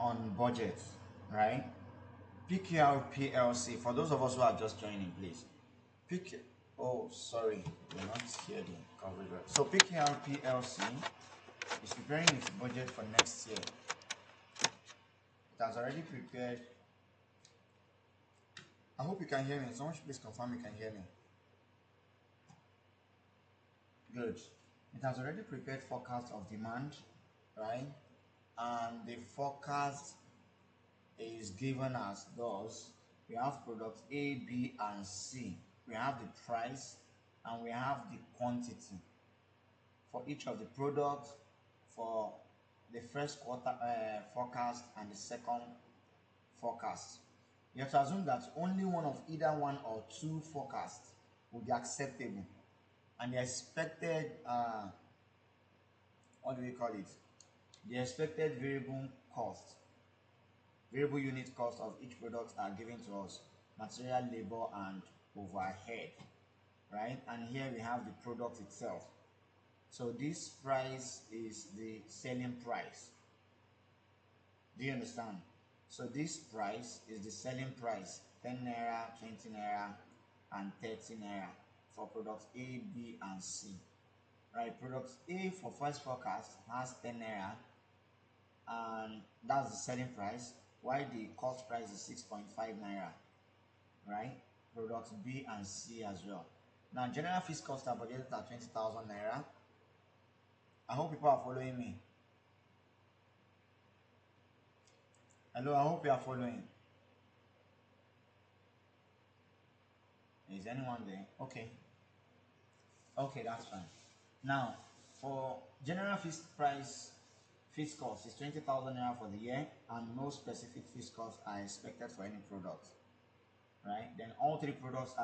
on budget, right? PKR PLC, for those of us who are just joining, please. Oh, sorry, you're not here the coverage. So PKR PLC is preparing its budget for next year. It has already prepared. I hope you can hear me. Someone should please confirm you can hear me. Good. It has already prepared forecast of demand, right? And the forecast is given as those. We have products A, B, and C. We have the price and we have the quantity for each of the products for the first quarter forecast and the second forecast. You have to assume that only one of either one or two forecasts will be acceptable, and the expected what do we call it? The expected variable unit cost of each product are given to us: material, labor, and overhead, right? And here we have the product itself. So this price is the selling price. Do you understand? So this price is the selling price: 10 naira, 20 naira, and 30 naira for products A, B, and C. Right? Products A for first forecast has 10 naira, and that's the selling price, while the cost price is 6.5 naira. Right? Products B and C as well. Now, general fixed costs are budgeted at 20,000 naira. I hope people are following me. Hello, I hope you are following. Is anyone there? Okay. Okay, that's fine. Now, for general fixed cost is 20,000 naira for the year, and no specific fixed costs are expected for any product. Right? Then all three products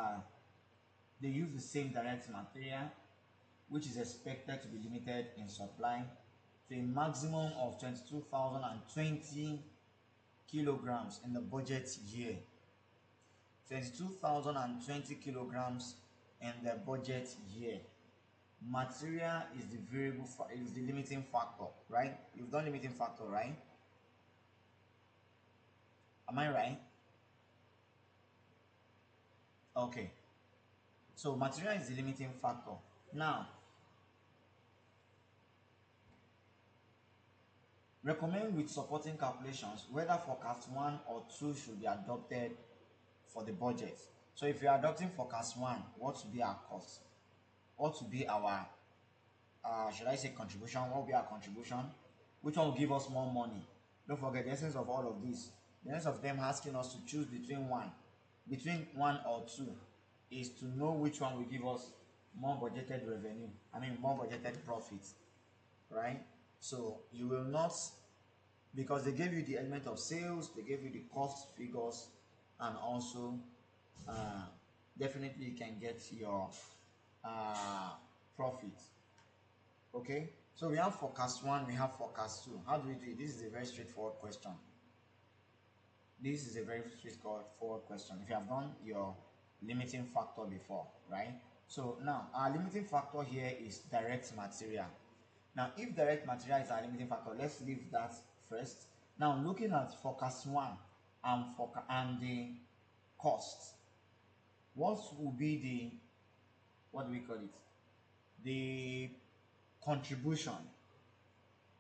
they use the same direct material, which is expected to be limited in supply to a maximum of 22,020 kilograms in the budget year. 22,020 kilograms in the budget year. Material is the limiting factor, right? You've done limiting factor, right? Am I right? Okay. So material is the limiting factor. Now, recommend with supporting calculations whether forecast 1 or 2 should be adopted for the budget. So if you're adopting forecast 1, what should be our cost? What should be our should I say contribution? What will be our contribution? Which one will give us more money? Don't forget the essence of all of this. The essence of them asking us to choose between one or two is to know which one will give us more budgeted revenue. More budgeted profit, right? So you will not, because they gave you the element of sales, they gave you the cost figures, and also definitely you can get your profit. Okay, so we have forecast 1, we have forecast 2. How do we do it? This is a very straightforward question. This is a very straightforward question. If you have done your limiting factor before, right? So now our limiting factor here is direct material. Now, if direct material is our limiting factor, let's leave that first. Now, looking at forecast 1 and the cost, what will be the, what do we call it? The contribution.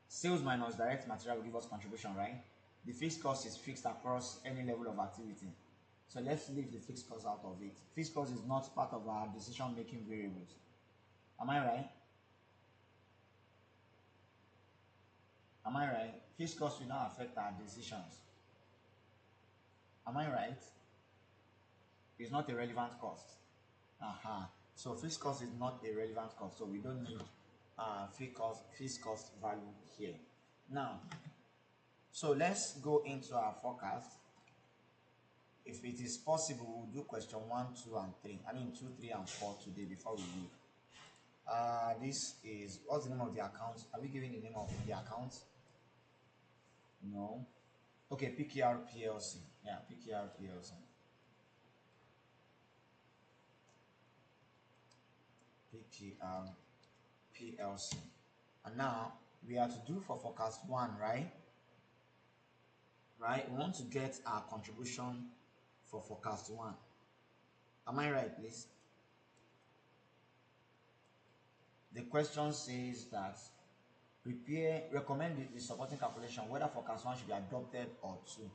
Sales minus direct material will give us contribution, right? The fixed cost is fixed across any level of activity. So let's leave the fixed cost out of it. Fixed cost is not part of our decision-making variables. Am I right? Am I right? Fixed cost will not affect our decisions. Am I right? It's not a relevant cost. So fixed cost is not a relevant cost. So we don't need fixed cost value here. Now, so let's go into our forecast. If it is possible, we'll do question 1, 2, and 3. 2, 3, and 4 today before we leave. This is, what's the name of the account? Are we giving the name of the account? No. Okay, PKR PLC. Yeah, PKR PLC. PKR PLC. And now we have to do for forecast 1, right? right? We want to get our contribution for forecast 1. Am I right, please? The question says that recommend the supporting calculation whether forecast 1 should be adopted or 2.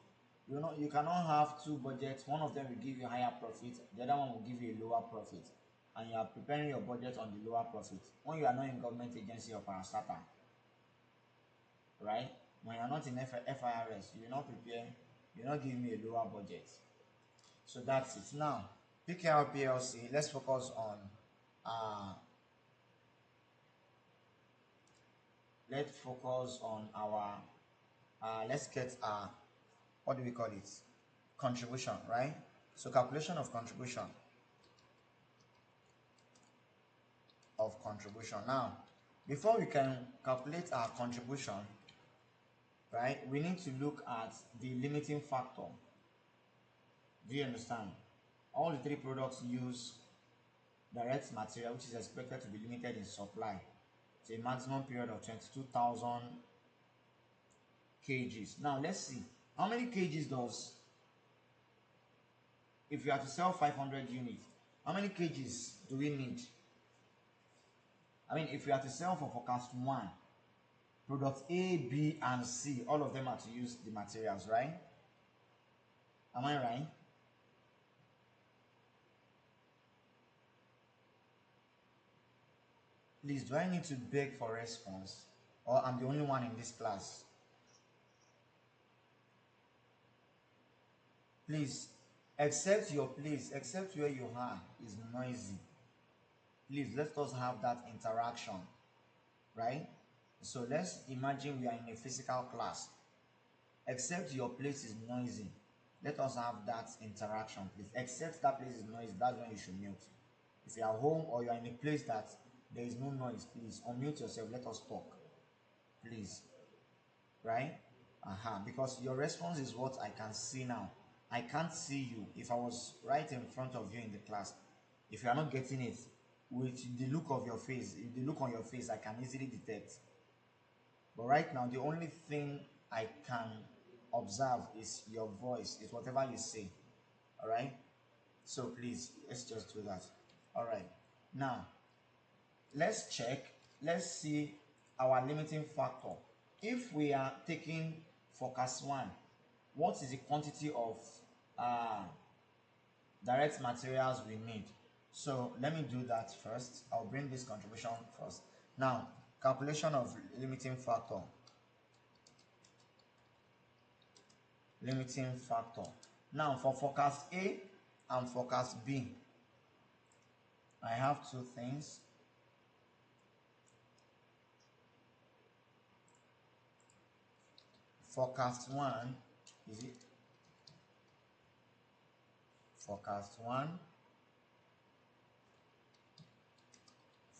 You know, you cannot have two budgets. One of them will give you higher profit, the other one will give you a lower profit, and you are preparing your budget on the lower profit when you are not in government agency or parastatal, right? When you are not in FIRS, you will not prepare, you will not give me a lower budget. So that's it. Now, PKR PLC, let's focus on our let's get what do we call it, contribution, right? So calculation of contribution now, before we can calculate our contribution, right, we need to look at the limiting factor. Do you understand? All the three products use direct material which is expected to be limited in supply to a maximum period of 22,000 kgs. Now let's see how many kgs does, if you have to sell 500 units, how many kgs do we need? I mean, if you have to sell for forecast 1, product A, B, and C, all of them are to use the materials, right? Am I right? Please, do I need to beg for response, or I'm the only one in this class? Please, except where you are is noisy. Please, let us have that interaction, right? So let's imagine we are in a physical class. Except your place is noisy, let us have that interaction, please. Except that place is noisy, that's when you should mute. If you are home or you are in a place that there is no noise, please unmute yourself, let us talk, please, right? Because your response is what I can see now. I can't see you. If I was right in front of you in the class, if you are not getting it, with the look of your face, the look on your face, I can easily detect. But right now, the only thing I can observe is your voice, is whatever you say. All right? So please, let's just do that. All right. Now, let's check. Let's see our limiting factor. If we are taking forecast 1, what is the quantity of direct materials we need? So let me do that first. I'll bring this contribution first. Now, calculation of limiting factor. Limiting factor. Now, for forecast A and forecast B, I have two things. Forecast 1, is it? Forecast 1,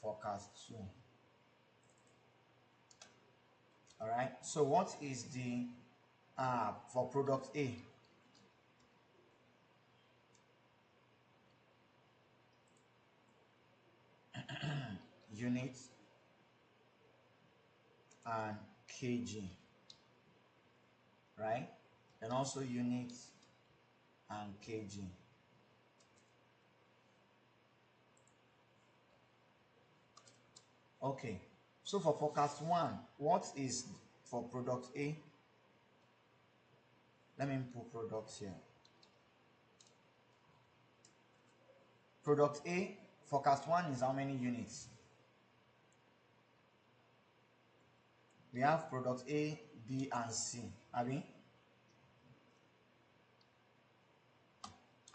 forecast 2. All right. So what is the for product A? Units and kg, right? And also units and kg. Okay, so for forecast 1, what is for product A? Let me put products here. Product A, forecast 1 is how many units? We have product A, B, and C. Are we?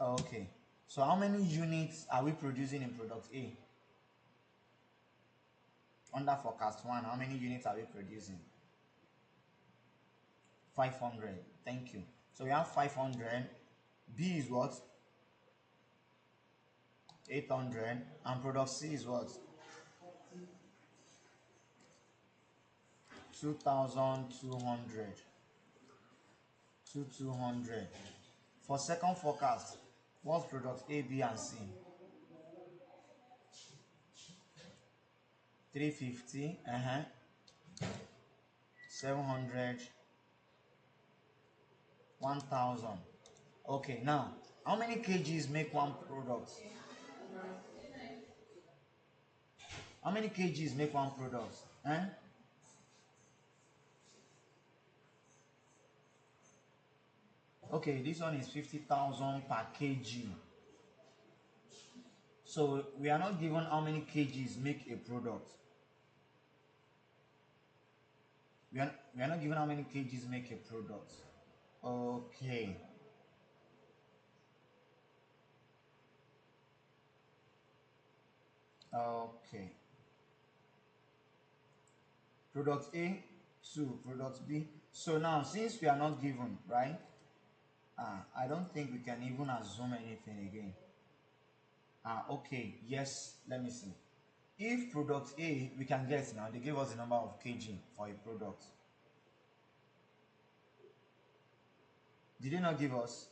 Okay, so how many units are we producing in product A? Under forecast 1, how many units are we producing? 500. Thank you. So we have 500. B is what? 800. And product C is what? 2,200. 2,200. For second forecast, what's product A, B, and C? 350. 700. 1,000. Okay, now how many kgs make one product? How many kgs make one product? Eh? Okay, this one is 50,000 per kg. So we are not given how many kgs make a product. We are not given how many kgs make a product. Okay. Okay. Product A, 2. Product B. So now, since we are not given, right? I don't think we can even assume anything again. Okay. Yes, let me see. If product A, we can guess now, they gave us the number of kg for a product. Did they not give us?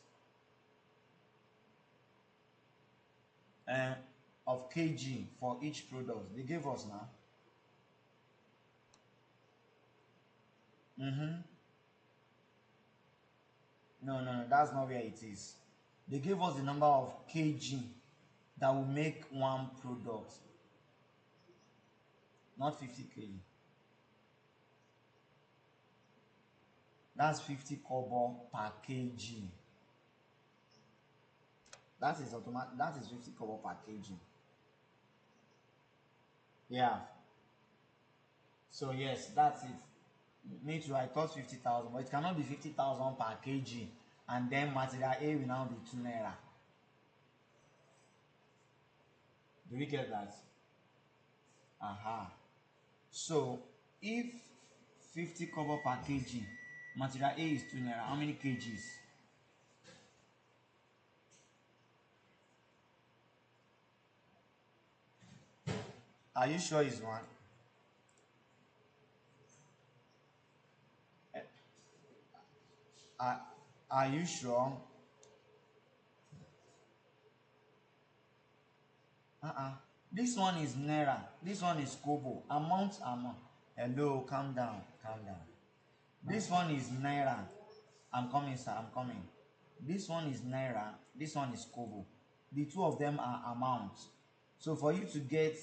Of kg for each product. They gave us now. No, that's not where it is. They gave us the number of kg that will make one product, not 50 kg. That's 50 kobo per kg. That is automatic. That is 50 kobo per kg. Yeah. So yes, that's it. Me too. I thought 50,000, but it cannot be 50,000 per kg, and then material A will now be 2 naira. Do we get that? Aha. So if 50 kobo per kg, material A is 2 naira, how many kgs? Are you sure it's one? Are, are you sure? This one is naira. This one is kobo. Amount. Hello, calm down, calm down. This one is naira. I'm coming, sir. I'm coming. This one is naira. This one is kobo. The two of them are amounts. So for you to get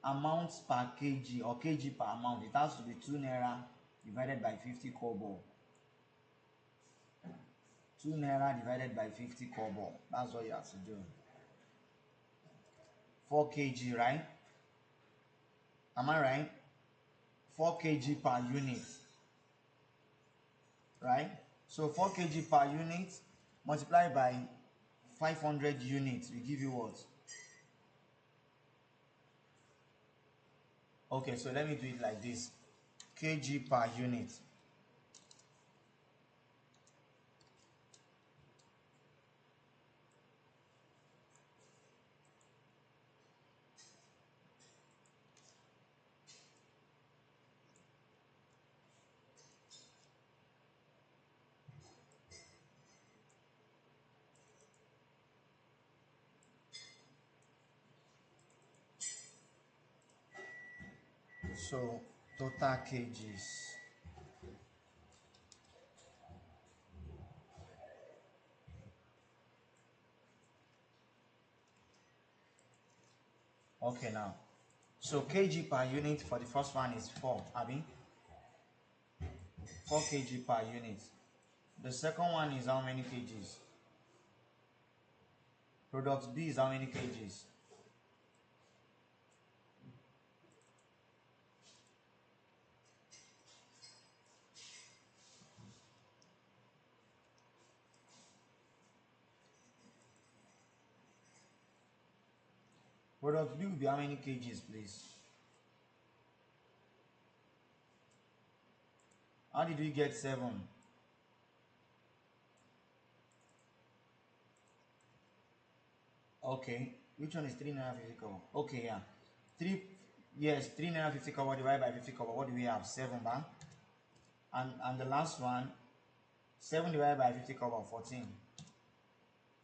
amounts per kg or kg per amount, it has to be 2 naira divided by 50 kobo. 2 naira divided by 50 kobo. That's what you have to do. 4 kg, right? Am I right? 4 kg per unit. Right? So 4 kg per unit multiplied by 500 units will give you what? Okay, so let me do it like this. Kg per unit. So total kgs. Okay, now. So kg per unit for the first one is 4, Abi. 4 kg per unit. The second one is how many kgs? Product B is how many kgs? Product B will be how many kgs, please? How did we get 7? Okay. Which one is 3 naira 50 kobo? Okay, yeah. 3, yes, 3 naira 50 kobo divided by 50 kobo. What do we have? 7, ba? And the last one, 7 divided by 50 kobo, 14.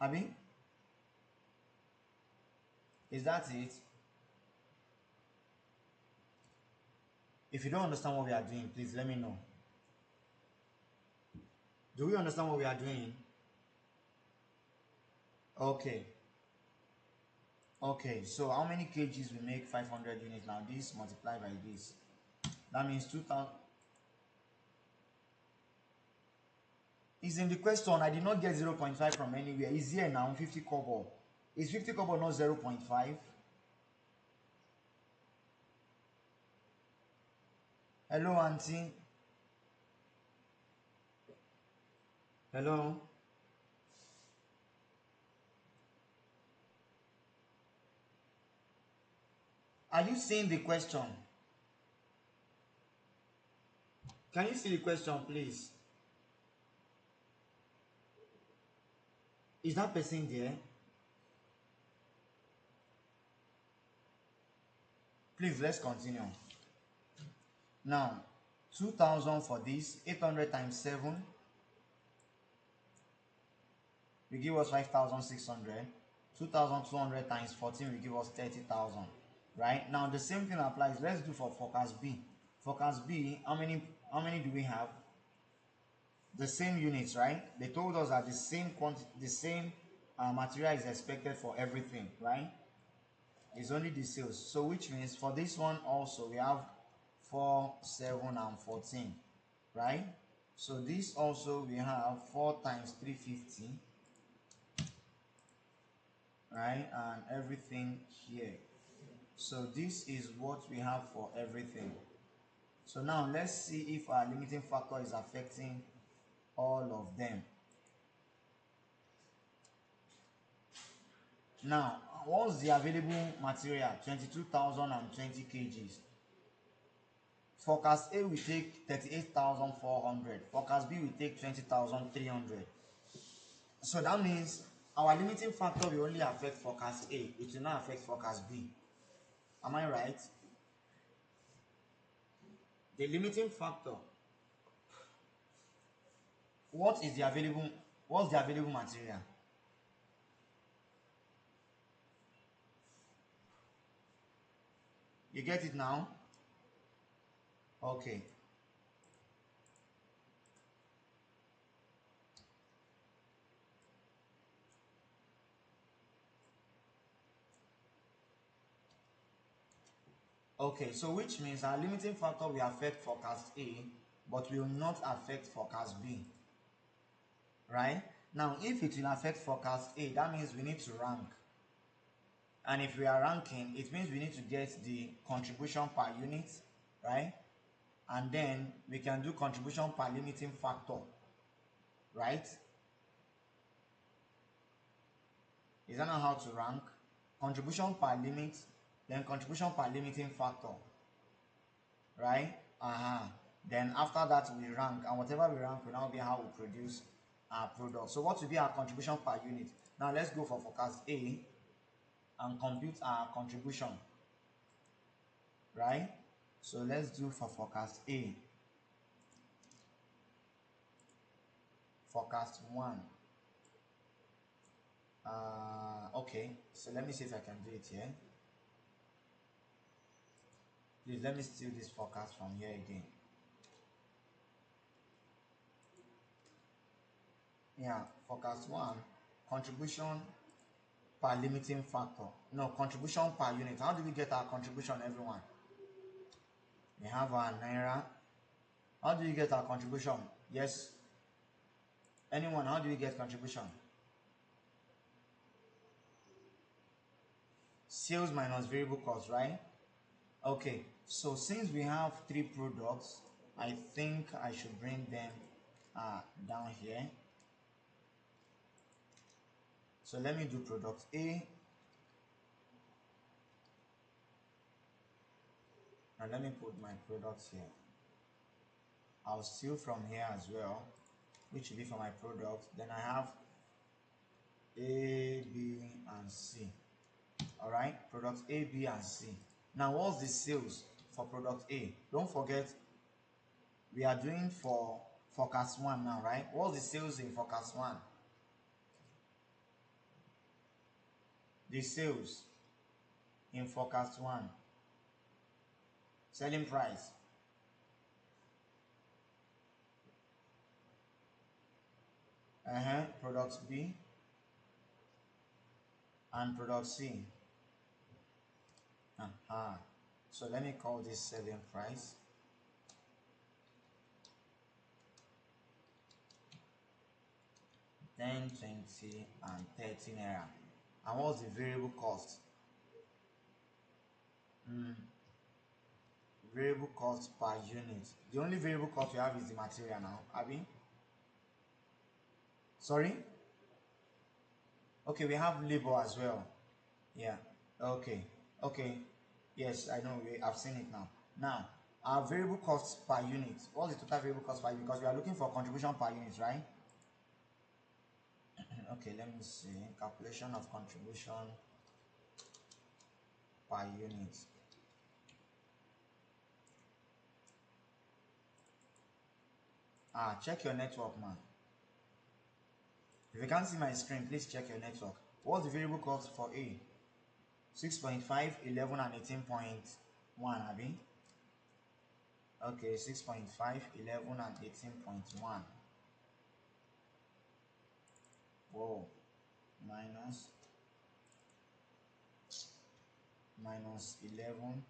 Abi? Is that it? If you don't understand what we are doing, please let me know. Do we understand what we are doing? Okay. Okay, so how many kgs we make 500 units now? This multiplied by this. That means 2000. It's in the question. I did not get 0.5 from anywhere. It's here now, 50 kobo. Is 50 kobo not 0.5? Hello, auntie. Hello. Are you seeing the question? Can you see the question, please? Is that person there? Please, let's continue. Now, 2000 for this, 800 times 7 will give us 5,600. 2,200 times 14 will give us 30,000. Right? Now, the same thing applies. Let's do for forecast B. Forecast B, how many do we have? The same units, right? They told us that the same quantity, the same material is expected for everything, right? It's only the sales. So which means for this one also we have 4, 7, and 14, right? So this also we have 4 times 350, right? And everything here. So this is what we have for everything. So now let's see if our limiting factor is affecting all of them. Now, what's the available material? 22,020 kgs. Forecast A will take 38,400. Forecast B will take 20,300. So that means our limiting factor will only affect forecast A. It will not affect forecast B. Am I right? The limiting factor. What's the available material? You get it now? Okay. Okay, so which means our limiting factor will affect forecast A, but will not affect forecast B. Right? Now, if it will affect forecast A, that means we need to rank. And if we are ranking, it means we need to get the contribution per unit, right? And then we can do contribution per limiting factor, right? Is that not how to rank? Contribution per limit, then contribution per limiting factor, right? Then after that we rank, and whatever we rank will now be how we produce our product. So what will be our contribution per unit? Now let's go for forecast A and compute our contribution, right? So let's do for forecast A. Forecast 1. Okay, so let me see if I can do it here. Please let me steal this forecast from here again. Yeah, forecast 1, contribution per limiting factor. No, contribution per unit. How do we get our contribution, everyone? We have our naira. How do you get our contribution? Yes. Anyone, how do we get contribution? Sales minus variable cost, right? Okay, so since we have 3 products, I think I should bring them down here. So let me do product A. And let me put my products here. I'll steal from here as well, which will be for my product. Then I have A, B, and C. All right, products A, B, and C. Now, what's the sales for product A? Don't forget, we are doing for forecast 1 now, right? What's the sales in forecast 1? The sales in forecast 1. Selling price. Product B and product C. So let me call this selling price. $10, $20, and $30. And what's the variable cost? Variable cost per unit. The only variable cost we have is the material now, Abby. Sorry? Okay, we have labor as well. Yeah. Okay. Okay. Yes, I know. I've seen it now. Now, our variable cost per unit. What's the total variable cost per unit? Because we are looking for contribution per unit, right? Okay, let me see. Calculation of contribution per unit. Check your network, man. If you can't see my screen, please check your network. What's the variable cost for A? 6.5, 11, and 18.1, Abby. Okay, 6.5, 11, and 18.1. Whoa. Minus 11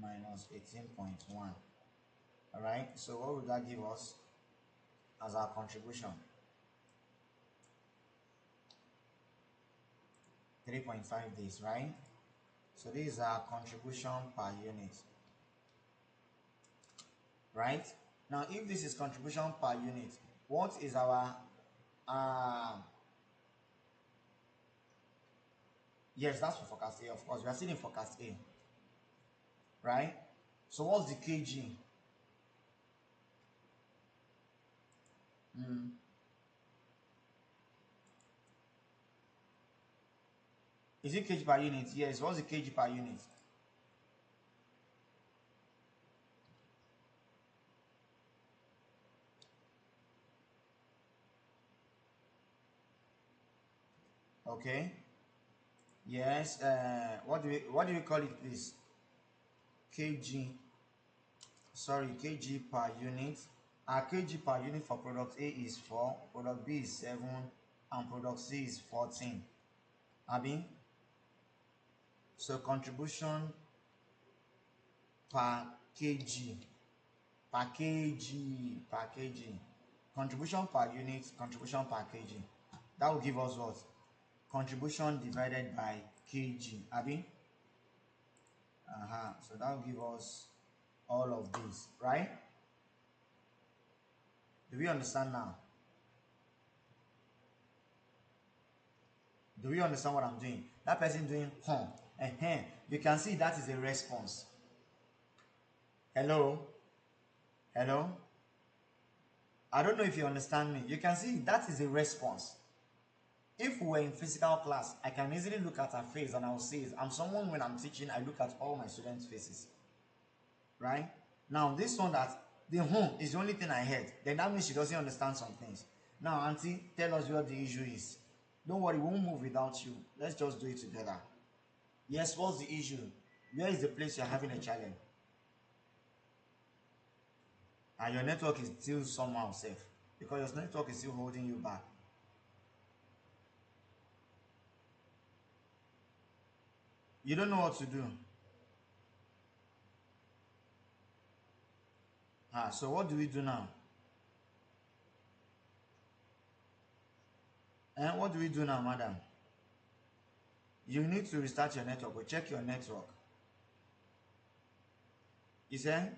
minus 18.1. All right, so what would that give us as our contribution? 3.5 days, right? So this is our contribution per unit, right? Now, if this is contribution per unit, what is our yes, that's for forecast A, of course. We are still in forecast A, right? So what's the kg? Is it kg per unit? Yes. What's the kg per unit? Okay. Yes. What do we call it, please? Kg. Sorry, kg per unit. Our kg per unit for product A is 4, product B is 7, and product C is 14. Abi? So contribution per kg. Per kg. Contribution per unit, contribution per kg. That will give us what? Contribution divided by kg. Abi? So that will give us all of this, right? Do we understand now? Do we understand what I'm doing? That person doing you can see that is a response. Hello? Hello? I don't know if you understand me. You can see that is a response. If we were in physical class, I can easily look at her face and I'll say, I'm someone when I'm teaching, I look at all my students' faces. Right? Now, this one that the is the only thing I heard. Then that means she doesn't understand some things. Now, Auntie, tell us what the issue is. Don't worry, we won't move without you. Let's just do it together. Yes, what's the issue? Where is the place you're having a challenge? And your network is still somehow safe because your network is still holding you back. You don't know what to do. So what do we do now? And what do we do now, madam? You need to restart your network or check your network. You say?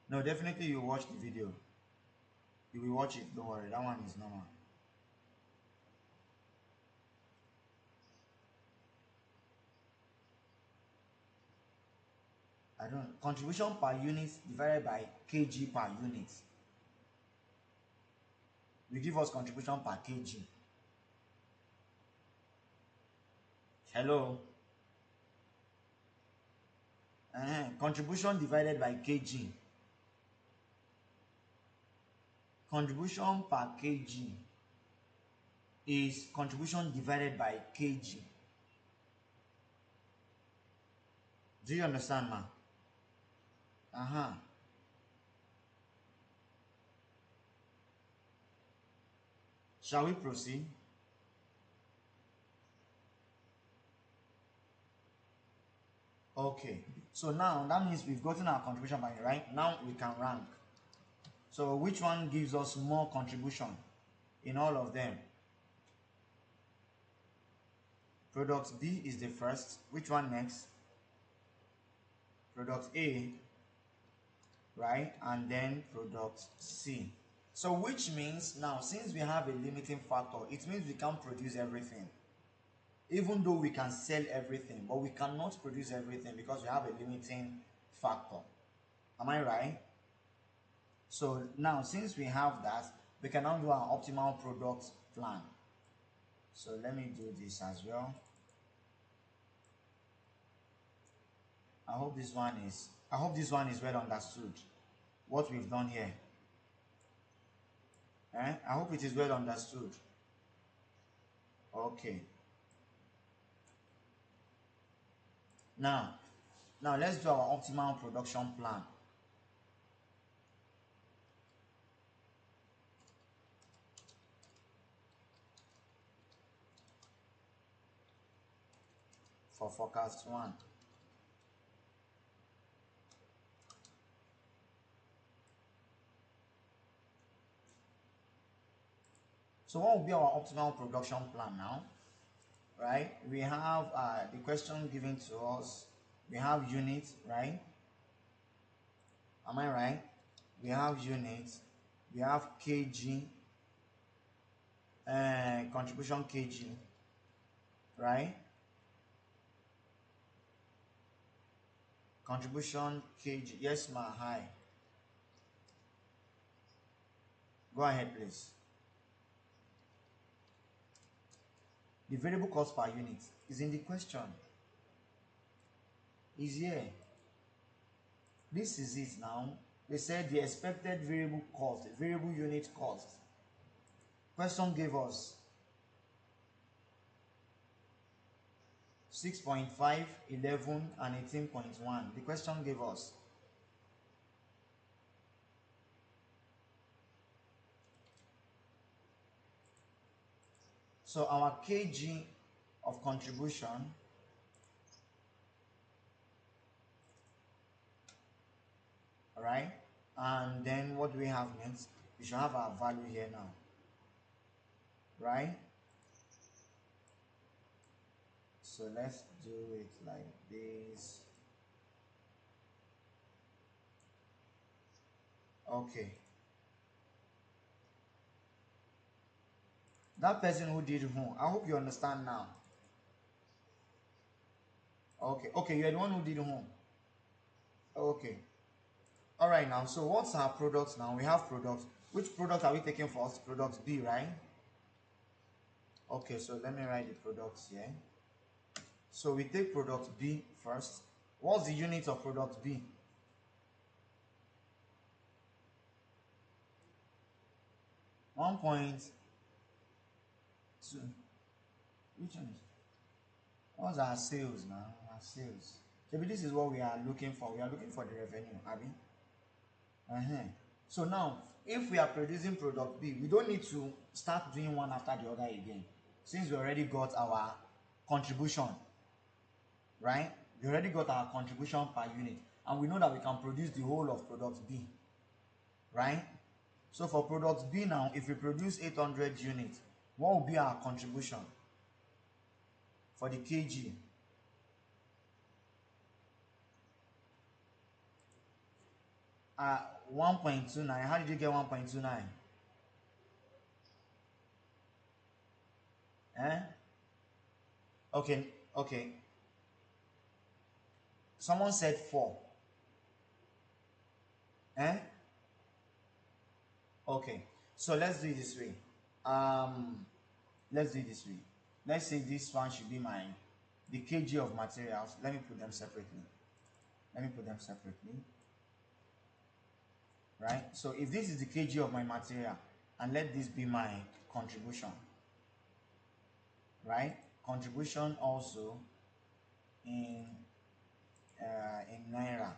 No, definitely you watch the video. You will watch it, don't worry. That one is normal. I don't. Contribution per unit divided by kg per unit will give us contribution per kg. Hello? Contribution divided by kg. Contribution per kg is contribution divided by kg. Do you understand, ma? Shall we proceed? Okay, so now that means we've gotten our contribution by right. Now we can rank. So which one gives us more contribution in all of them? Product B is the first. Which one next? Product A, right? And then product C. So which means now, since we have a limiting factor, it means we can't produce everything. Even though we can sell everything, but we cannot produce everything because we have a limiting factor. Am I right? So now, since we have that, we can now do our optimal product plan. So let me do this as well. I hope this one is well understood. What we've done here. I hope it is well understood. Okay. Now let's do our optimal production plan. For forecast 1. So what will be our optimal production plan now? Right? We have the question given to us. We have units, right? Am I right? We have units. We have kg, contribution kg, right? Contribution kg. Yes, ma. Hi. Go ahead, please. The variable cost per unit is in the question. Is here. This is it now. They said the expected variable cost, variable unit cost. Question gave us 6.5, 11, and 18.1. The question gave us. So our kg of contribution right? And then what do we have next? We should have our value here now, right? So let's do it like this. Okay. That person who did who? I hope you understand now. Okay, you're the one who did who? Okay. All right, now, so what's our products now? We have products. Which product are we taking first? Product B, right? Okay, so let me write the products here. So we take product B first. What's the unit of product B? One point two. Which one is? What's our sales now? Our sales. Maybe this is what we are looking for. We are looking for the revenue, Abby. So now, if we are producing product B, we don't need to start doing one after the other again, since we already got our contribution, right? We already got our contribution per unit, and we know that we can produce the whole of product B, right? So for product B now, if we produce 800 units, what will be our contribution for the kg? 1.29. How did you get 1.29? Okay. Someone said 4. Okay, so let's do it this way. Let's do it this way. Let's say this one should be the kg of materials. Let me put them separately. Right? So if this is the kg of my material, and let this be my contribution, right? Contribution also in naira.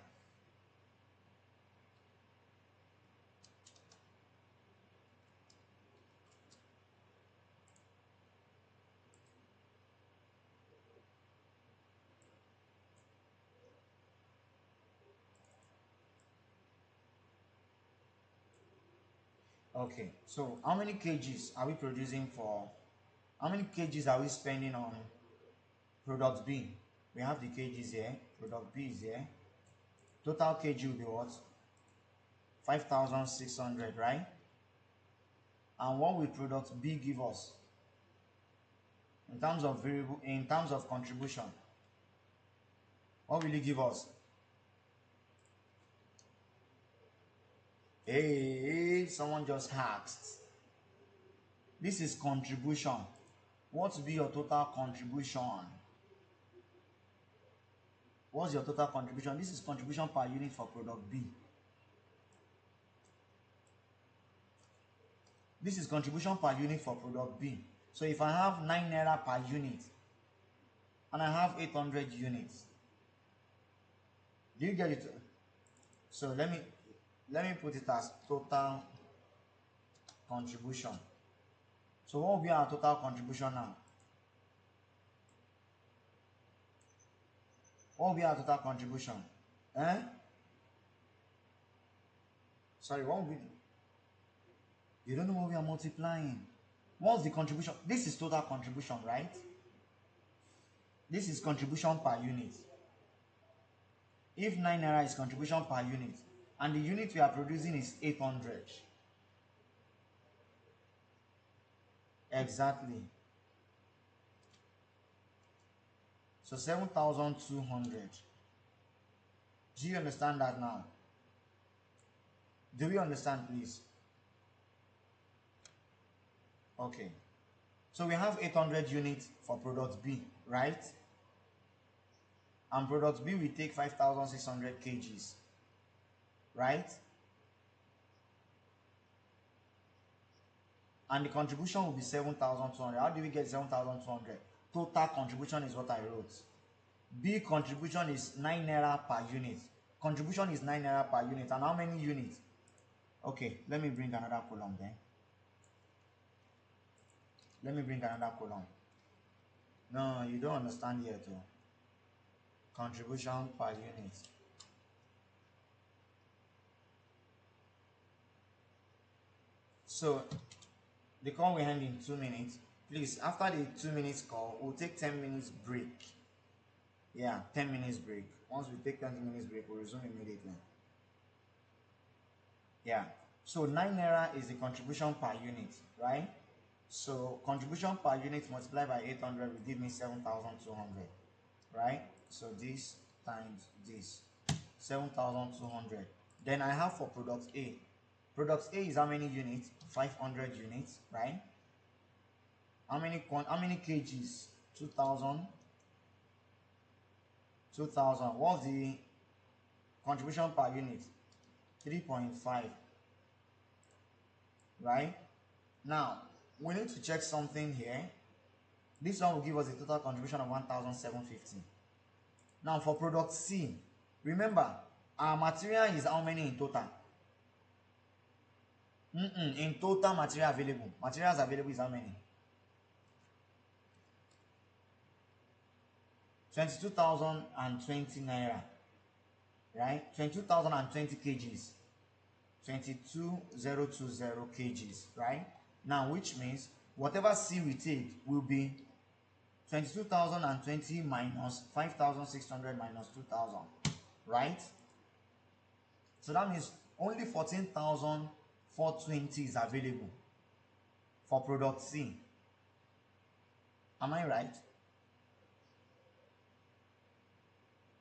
Okay, so how many kgs are we producing for, how many kgs are we spending on product B? We have the kgs here, product B is here. Total kg will be what? 5,600, right? And what will product B give us in terms of variable, in terms of contribution? What will it give us? Hey, someone just asked. This is contribution. What will be your total contribution? What's your total contribution? This is contribution per unit for product B. This is contribution per unit for product B. So if I have 9 naira per unit and I have 800 units, do you get it? So let me put it as total contribution. So what will be our total contribution now? What will be our total contribution? Sorry, what will be? You don't know what we are multiplying. What's the contribution? This is total contribution, right? This is contribution per unit. If 9 naira is contribution per unit, and the unit we are producing is 800. Exactly. So 7,200. Do you understand that now? Do we understand, please? Okay. So we have 800 units for product B, right? And product B will take 5,600 kgs, right? And the contribution will be 7,200. How do we get 7,200? Total contribution is what I wrote. B contribution is 9 naira per unit. Contribution is 9 naira per unit. And how many units? Okay, let me bring another column then. Let me bring another column. No, you don't understand yet though. Contribution per unit. So the call will end in 2 minutes. Please, after the 2 minutes call, we'll take 10 minutes break. Yeah, 10 minutes break. Once we take 10 minutes break, we'll resume immediately. Yeah. So 9 naira is the contribution per unit, right? So contribution per unit multiplied by 800 will give me 7,200, right? So this times this, 7,200. Then I have for product A. Product A is how many units? 500 units, right? How many kgs? 2,000. 2,000. What's the contribution per unit? 3.5, right? Now we need to check something here. This one will give us a total contribution of 1,750. Now for product C, remember our material is how many in total? In total material available. Materials available is how many? 22,020 naira, right? 22,020 kgs. 22,020 kgs, right? Now, which means whatever C we take will be 22,020 minus 5,600 minus 2,000, right? So that means only 14,420 is available for product C. Am I right?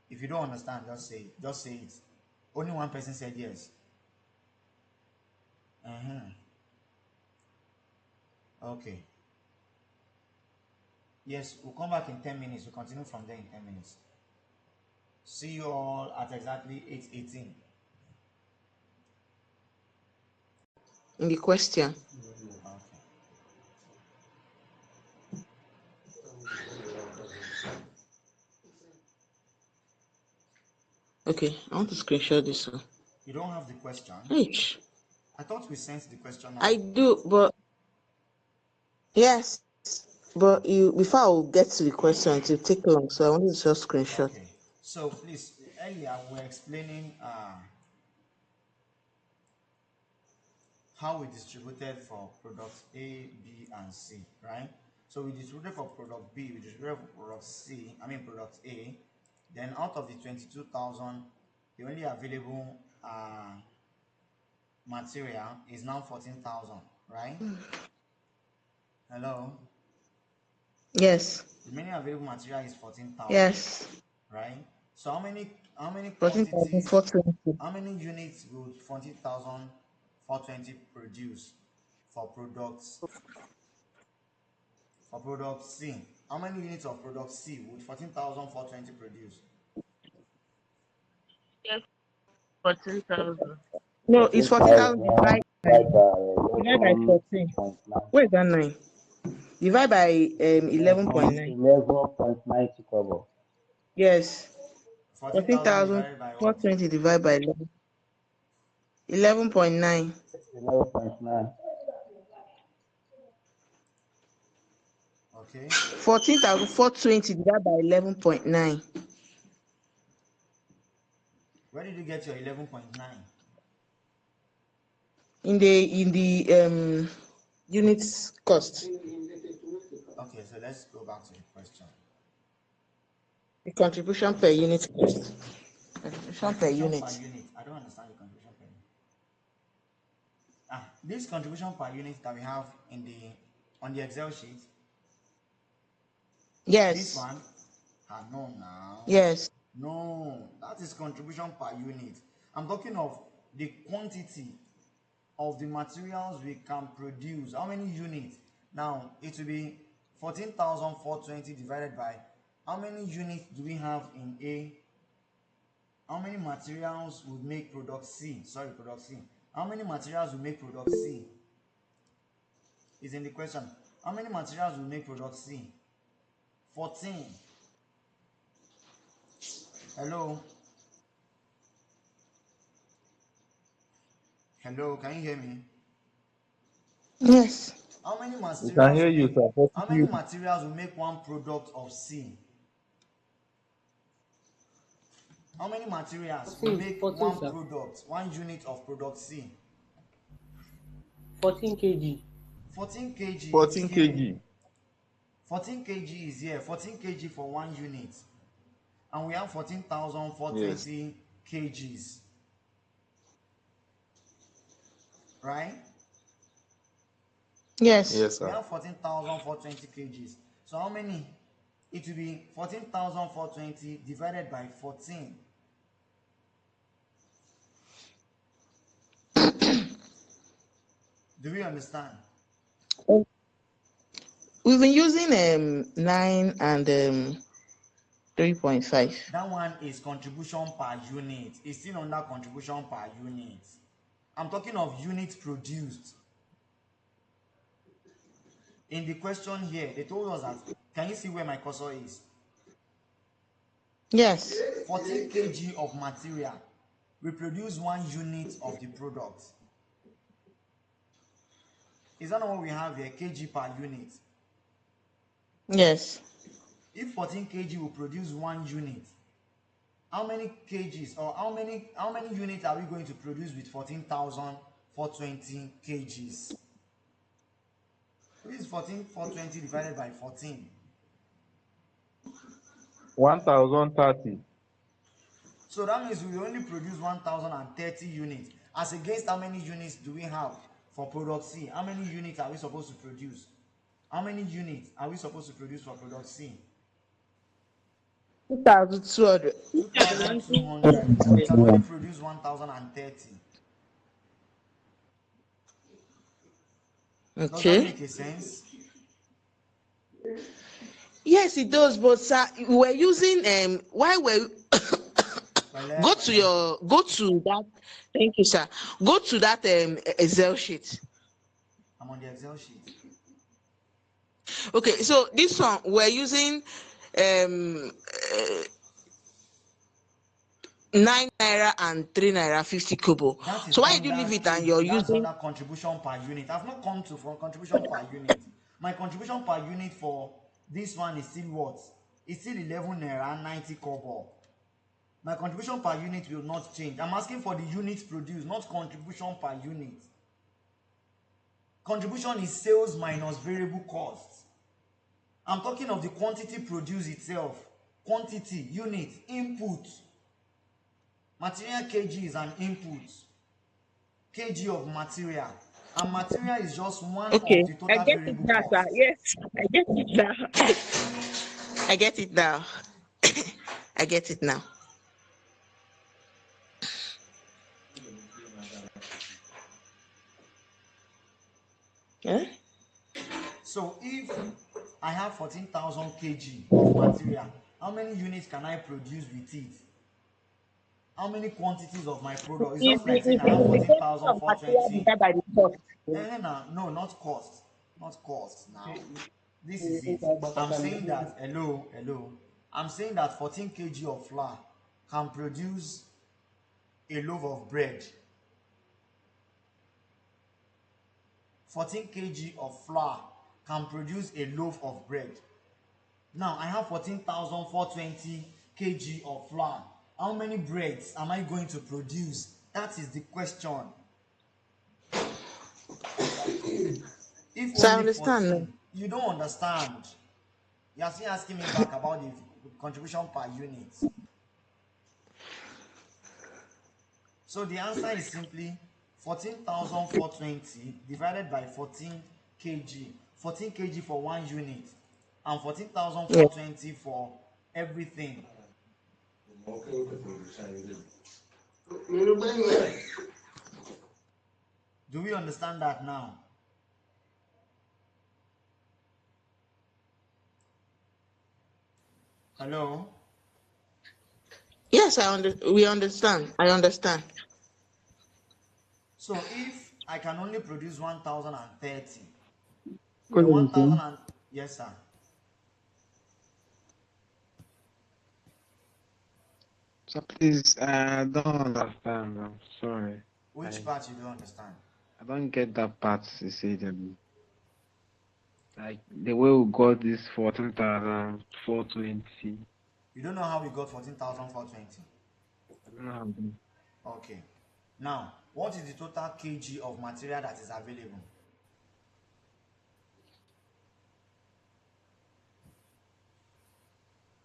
If you don't understand, just say it. Just say it. Only one person said yes. Okay. Yes, we'll come back in 10 minutes. We'll continue from there in 10 minutes. See you all at exactly 8:18. In the question. Okay, I want to screenshot this one. You don't have the question? H. I thought we sent the question out. I do, but yes, but you before I will get to the question, it will take long, so I wanted to just screenshot. Okay. So please, earlier we were explaining how we distributed for products A, B, and C, right? So we distributed for product B, we distributed for product C, I mean product A. Then out of the 22,000, the only available material is now 14,000, right? Hello? Yes. The remaining available material is 14,000, Yes. right? So how many 14,420. quantities, how many units would 14,420 produce for products C? How many units of product C would 14,420 produce? Yes, 14,000. No, it's 14,000 14,000 divided divide by by 14. 11.9. Where's that 9? Divide by 11.9. 11.90 kobo. Yes. 14,000 divided by what? 14,420 divided by 11.9. 11.9. Okay. 14,420 divided by 11.9. Where did you get your 11.9? In the units cost. Okay, so let's go back to the question. The contribution per unit cost. Contribution per Contribution unit. per unit. I don't understand the contribution per unit. This contribution per unit that we have in the on the Excel sheet. This Yes. one. No, now. Yes. No, that is contribution per unit. I'm talking of the quantity of the materials we can produce. How many units? Now it will be 14,420 divided by how many units do we have in A? How many materials would make product C? Sorry, product C. How many materials will make product C? Is in the question. How many materials will make product C? 14. Hello? Hello, can you hear me? Yes. How many We can materials hear will you, make sir. how many materials will make one product of C? How many materials will 14, make 14, one sir. product, one unit of product C? 14 kg. 14 kg is 14 here. kg. 14 kg is here. 14 kg for one unit. And we have Yes. 14,420 kgs. Right? Yes. Yes, We sir. have 14,420 kgs. So how many? It will be 14,420 divided by 14. Do we understand? We've been using 9 and 3.5. That one is contribution per unit. It's still under contribution per unit. I'm talking of units produced. In the question here, they told us that, can you see where my cursor is? Yes. 14 kg of material. We produce 1 unit of the product. Is that not what we have here? Kg per unit. Yes. If 14 kg will produce 1 unit, how many kgs or how many units are we going to produce with 14,420 kgs? This is 14,420 divided by 14. 1,030. So that means we only produce 1,030 units. As against how many units do we have for product C? How many units are we supposed to produce? How many units are we supposed to produce for product C? 2,200. 2,200. But we can only produce 1,030. Does that Okay. make a sense? Yes, it does. But sir, we're using why we're Pele, pele. go to that. Thank you, sir. Go to that Excel sheet. I'm on the Excel sheet. Okay, so this one we're using um 9 naira and 3 naira 50 kobo. That is So why did you under leave it and K. you're That's using? under contribution per unit. I've not come to from contribution per unit. My contribution per unit for this one is still what? It's still 11 naira 90 kobo. My contribution per unit will not change. I'm asking for the units produced, not contribution per unit. Contribution is sales minus variable costs. I'm talking of the quantity produced itself. Quantity, unit, input. Material kg is an input. Kg of material. And material is just one Okay, of the I total get it variable now, sir. costs. Yes, I get it now. I get it now. I get it now. Yeah? So if I have 14,000 kg of material, how many units can I produce with it? How many quantities of my product? It's Is just the like saying is I have the quantity of material 14,420. divided by the cost? No, not cost. Not cost now. This is it. I'm saying that, hello. I'm saying that 14 kg of flour can produce a loaf of bread. 14 kg of flour can produce a loaf of bread. Now I have 14,420 kg of flour. How many breads am I going to produce? That is the question. If So I only understand now. 14, you don't understand. You are still asking me back about the contribution per unit. So the answer is simply 14,420 divided by 14 kg. 14 kg for one unit and Yeah. 14,420 for everything. Do we understand that now? Hello? Yes, we understand. I understand. So if I can only produce 1,030, Good the 1,000 evening. and yes sir. So please, I don't understand. I'm sorry. Which part you don't understand? I don't get that part you said. Like the way we got this 14,420. You don't know how we got 14,420. I don't know how to. Okay. Now, what is the total kg of material that is available?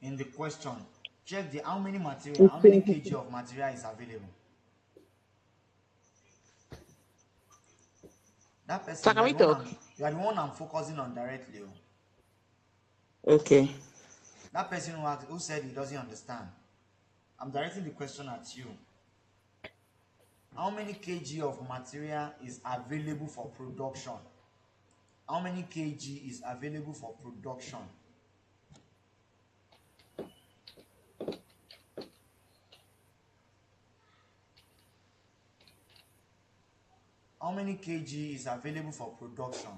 In the question, check the how many material, It's how many 20. kg of material is available. That So person, can we talk? you are the one I'm focusing on directly. Okay. That person who said he doesn't understand. I'm directing the question at you. How many kg of material is available for production? How many kg is available for production? How many kg is available for production?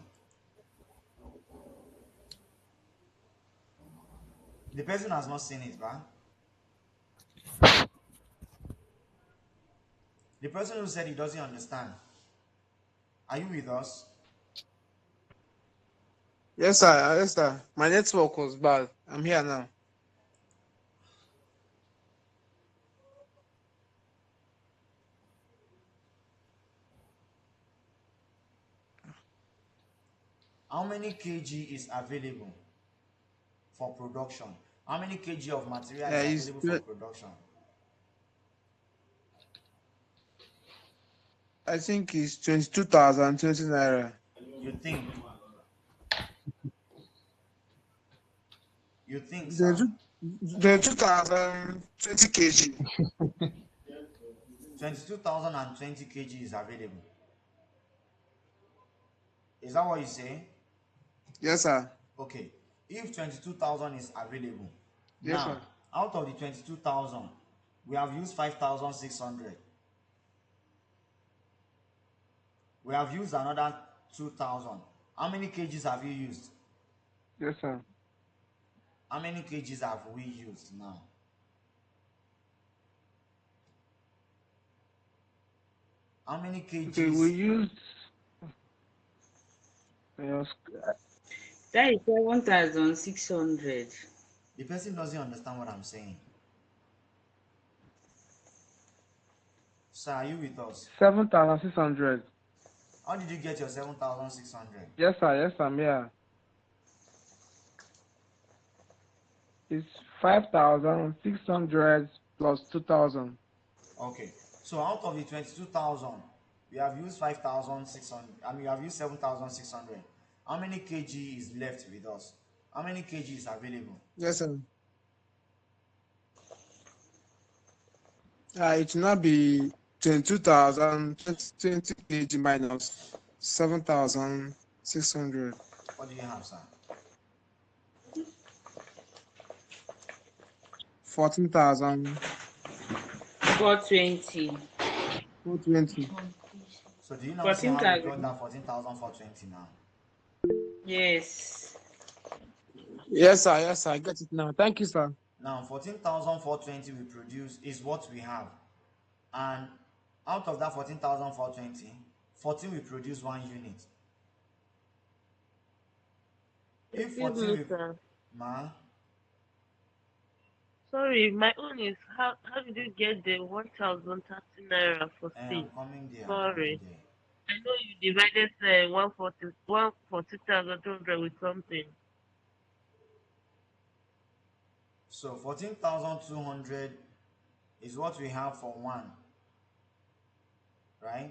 The person has not seen it, right? The person who said he doesn't understand. Are you with us? Yes, sir. Yes, sir. My network was bad. I'm here now. How many kg is available for production? How many kg of material is Yeah, available for production? I think it's 22,020 naira. You think? You think, sir? The 2020 kg. 22,020 kg is available. Is that what you say? Yes, sir. Okay. If 22,000 is available, Yes, sir. now out of the 22,000, we have used 5,600. We have used another 2,000. How many kgs have you used? Yes, sir. How many kgs have we used now? How many Okay, we kgs? used. uh, That is 7,600. The person doesn't understand what I'm saying. Sir, are you with us? 7,600. How did you get your 7,600? Yes, sir. Yes, sir. Yeah. It's 5,600 plus 2,000. Okay. So out of the 22,000, we have used 5,600. I mean, you have used 7,600. How many kg is left with us? How many kg is available? Yes, sir. It will not be 22,000, 20 kg minus 7,600. What do you have, sir? 14,000, 420. 420. So do you now see how we got 14,000. that 14,420 now? Yes. Yes, sir. Yes, sir. I get it now. Thank you, sir. Now 14,420 we produce is what we have. And out of that 14,420, 14 we produce 1 unit. If Excuse 14 me, we sir. ma, Sorry, my own is how did you get the 1,030 naira for I'm C? coming there, I'm coming Sorry. there. I know you divided 140,200 with something. So 14,200 is what we have for 1, right?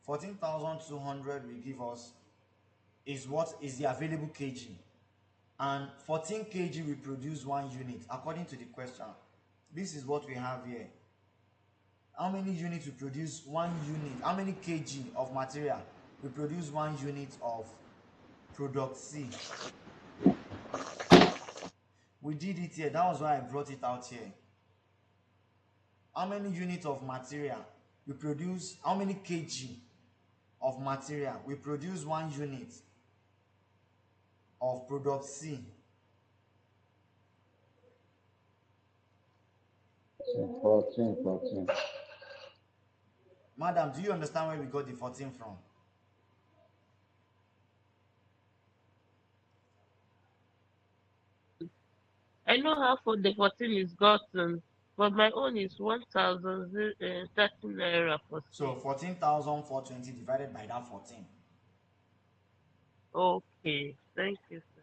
14,200 will give us is what is the available kg. And 14 kg we produce 1 unit according to the question. This is what we have here. How many units we produce 1 unit? How many kg of material we produce 1 unit of product C? We did it here. That was why I brought it out here. How many units of material we produce? How many kg of material we produce 1 unit of product C? 14. Madam, do you understand where we got the 14 from? I know how for the 14 is gotten, but my own is 1,030 naira for So C. 14,420 divided by that 14. Okay, thank you, sir.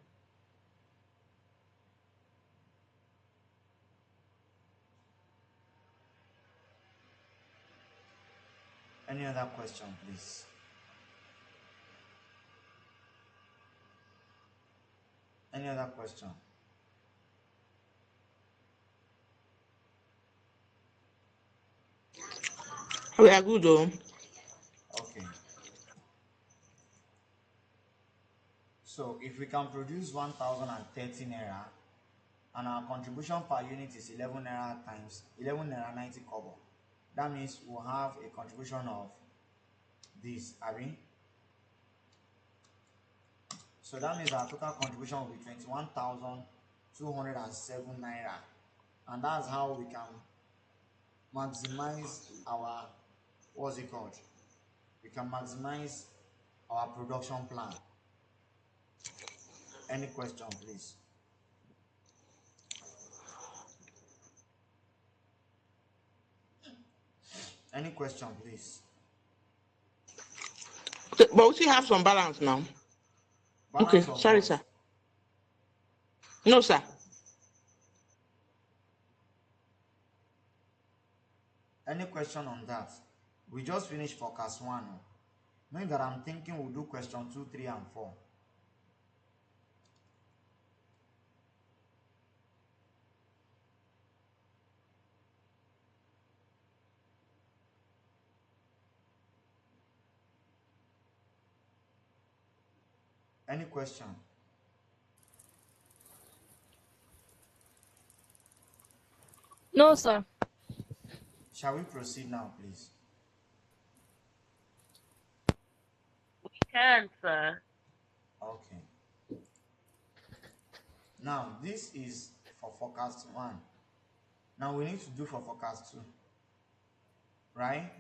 Any other question, please? Any other question? We are good, though. Okay. So if we can produce 1,030 naira and our contribution per unit is 11 naira times 11 naira 90 kobo, that means we'll have a contribution of this, Abi. So that means our total contribution will be 21,207 naira, and that's how we can maximize our, what's it called? We can maximize our production plan. Any question, please? Any question, please? Okay, but we still have some balance now. Okay, Balance of sorry, what? sir. No, sir. Any question on that? We just finished forecast 1. Knowing that I'm thinking we'll do question 2, 3, and 4. Any question? No, sir. Shall we proceed now, please? We can, sir. Okay. Now, this is for forecast 1. Now, we need to do for forecast 2. Right?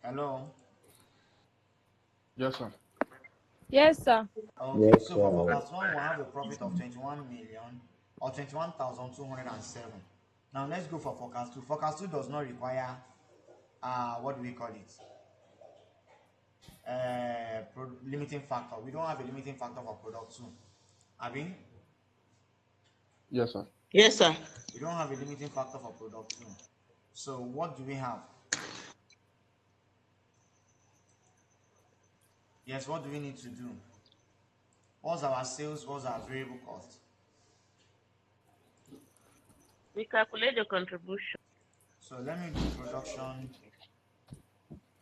Hello? Yes, sir. Yes, sir. Okay, Yes, so for sir. forecast 1, we'll have a profit of 21 million or 21,207. Now, let's go for forecast 2. Forecast 2 does not require what do we call it? Limiting factor. We don't have a limiting factor for product 2. I mean, Yes, sir. Yes, sir. we don't have a limiting factor for product 2. So what do we have? Yes, what do we need to do? What's our sales? What's our variable cost? We calculate the contribution. So let me do production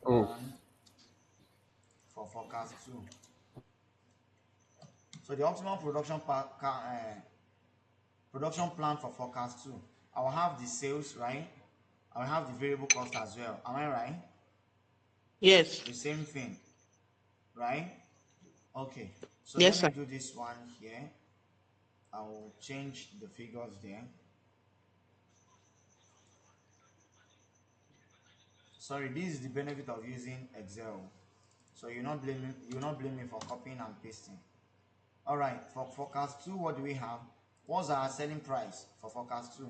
Oh, 1 for forecast 2. So the optimal production plan for forecast 2. I will have the sales, right? I will have the variable cost as well. Am I right? Yes. The same thing, right? Okay. So Yes, let me sir. do this one here. I will change the figures there. Sorry, this is the benefit of using Excel. So you're not blame me for copying and pasting. All right, for forecast 2, what do we have? What's our selling price for forecast 2?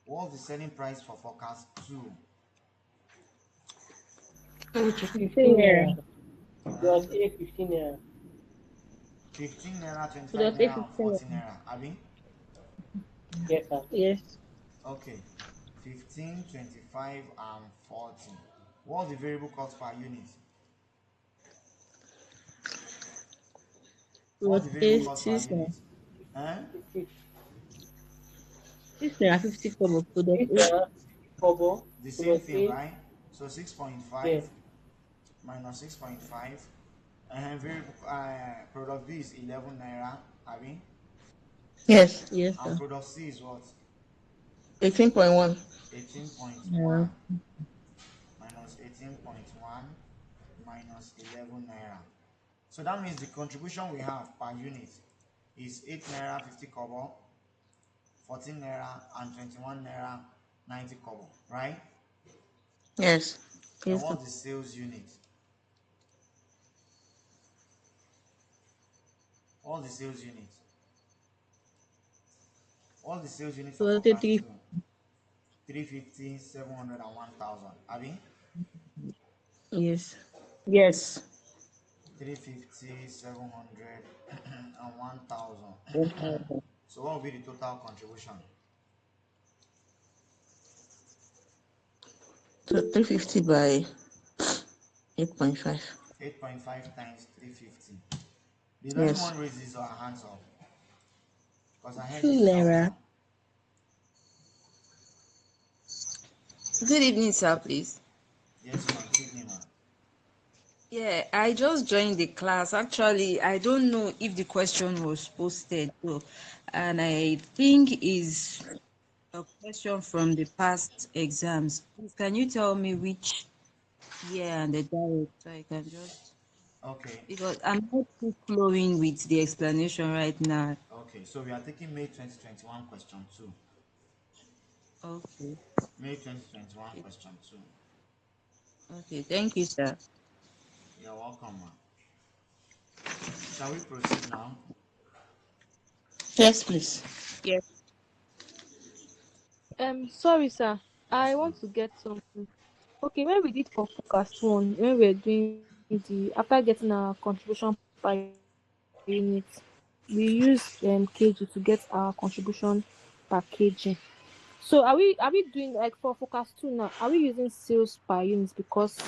What's the selling price for forecast 2? 15 naira. Huh? Plus A 15 naira. 15 naira, 25 Plus naira, and 815 40 naira. naira. Abi? Yes, sir. Yes. Okay. 15, 25, and 40. What's the variable cost per unit? What's Plus the variable 8, cost per 6 naira. unit? Huh? 6 naira 50 kobo. Product 6 8. naira, kobo, The same plus thing, 8. right? So 6.5 Yes. minus 6.5, and variable product B is 11 naira, Abi? Yes. Yes, And sir. product C is what? 18.1. 18.1 minus 18.1 minus 11 naira. So that means the contribution we have per unit is 8 naira 50 kobo, 14 naira, and 21 naira 90 kobo, right? Yes. Then Yes, sir. what's the sales unit? What's the sales unit? What's the sales unit for Plus forecast 3. 2? 350, 700, and 1000. Abi? Yes. Yes. 350, 700, and 1000. 1,000. So what will be the total contribution? So 350 by 8.5. 8.5 times 350. Did Yes. anyone raise his or her hands up? Because I heard 2 naira. 8,000. Good evening, sir, please. Yes, ma'am. Good evening, ma'am. Yeah, I just joined the class. Actually, I don't know if the question was posted, so, and I think is a question from the past exams. Please, can you tell me which year and the direct so I can just, Okay. because I'm not too flowing with the explanation right now. Okay. So we are taking May 2021 question 2. Okay. May 2021 question 2. Okay, thank you, sir. You're welcome, ma'am. Shall we proceed now? Yes, please. Yes. Sorry, sir. Yes, I ma'am. want to get something. Okay, when we did for forecast 1, when we were doing after getting our contribution per unit, we used kg to get our contribution per kg. So are we doing like for forecast 2 now? Are we using sales per unit because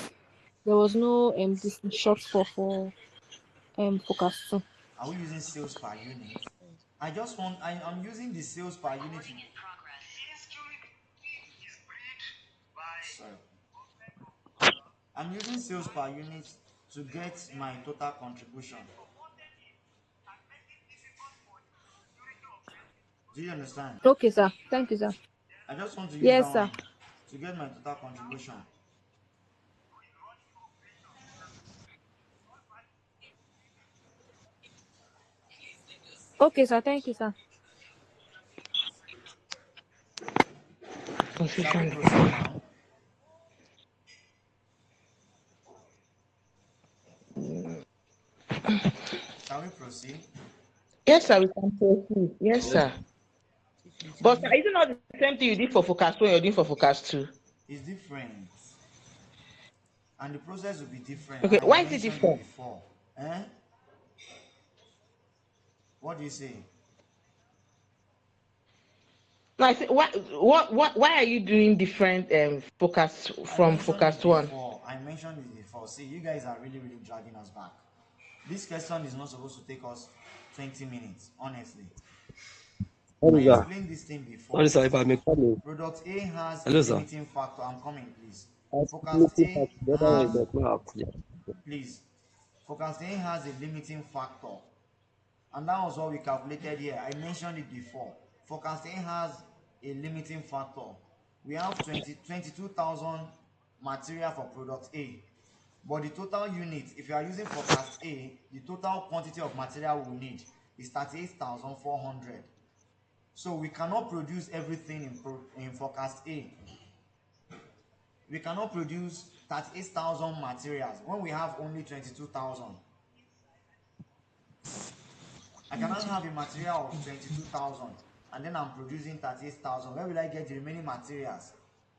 there was no this shortfall for forecast 2? Are we using sales per unit? I'm using the sales per unit. Sorry. I'm using sales per unit to get my total contribution. Do you understand? Okay, sir. Thank you, sir. I just want to use that Yes, sir. one to get my total contribution. Okay, sir. Thank you, sir. Shall we Confusion. proceed now? Shall we proceed? Yes, sir. We can proceed. Yes, sir. But is it not the same thing you did for forecast one, you're doing for forecast two? It's different. And the process will be different. Okay, And I why is it mentioned it different? before. Eh? What do you say? No, I say, why are you doing different focus I from mentioned focus it one? before. I mentioned it before. See, you guys are really, really dragging us back. This question is not supposed to take us 20 minutes, honestly. What I is that? explained this thing before. What is that? If I may come in. Product A has a Hello, sir. limiting factor. I'm coming, please. I'm Forecast looking A at the other one has, does not have. Yeah. please. Forecast A has a limiting factor. And that was what we calculated here. I mentioned it before. Forecast A has a limiting factor. We have 22,000 material for product A. But the total unit, if you are using forecast A, the total quantity of material we need is 38,400. So we cannot produce everything in forecast A. We cannot produce 38,000 materials when we have only 22,000. I cannot have a material of 22,000 and then I'm producing 38,000. Where will I get the remaining materials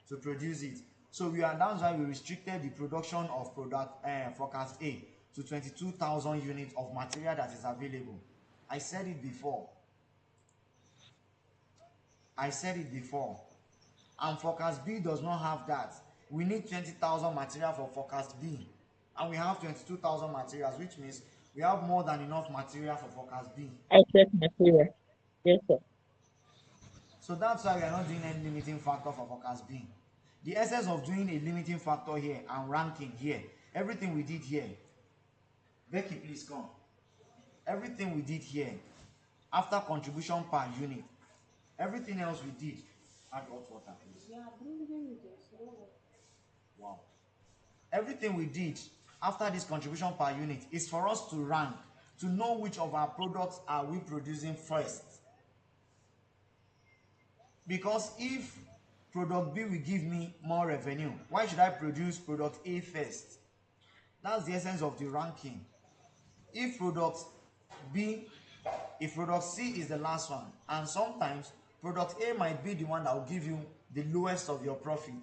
to produce it? So that's why we restricted the production of forecast A to 22,000 units of material that is available. I said it before. And forecast B does not have that. We need 20,000 material for forecast B. And we have 22,000 materials, which means we have more than enough material for forecast B. Excess material. Yes, sir. So that's why we are not doing any limiting factor for forecast B. The essence of doing a limiting factor here and ranking here, everything we did here, Becky, please come. Everything we did here, after contribution per unit, everything else we did, add hot water, please. Wow. Everything we did after this contribution per unit is for us to rank, to know which of our products are we producing first. Because if product B will give me more revenue, why should I produce product A first? That's the essence of the ranking. If product C is the last one, and sometimes product A might be the one that will give you the lowest of your profit.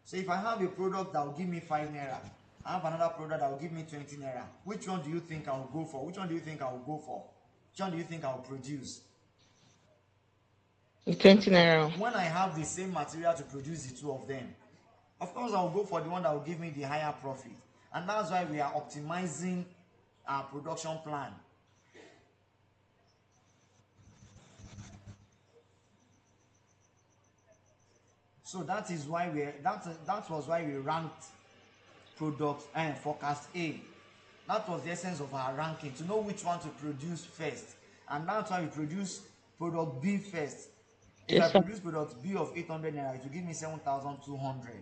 So if I have a product that will give me 5 naira, I have another product that will give me 20 naira. Which one do you think I will go for? Which one do you think I will go for? Which one do you think I will produce? The 20 naira. When I have the same material to produce the two of them, of course I will go for the one that will give me the higher profit. And that's why we are optimizing our production plan. So that is why that was why we ranked products and forecast A. That was the essence of our ranking, to know which one to produce first. And that's why we produce product B first. If I Yes, sir. produce product B of 800 naira, it will give me 7,200.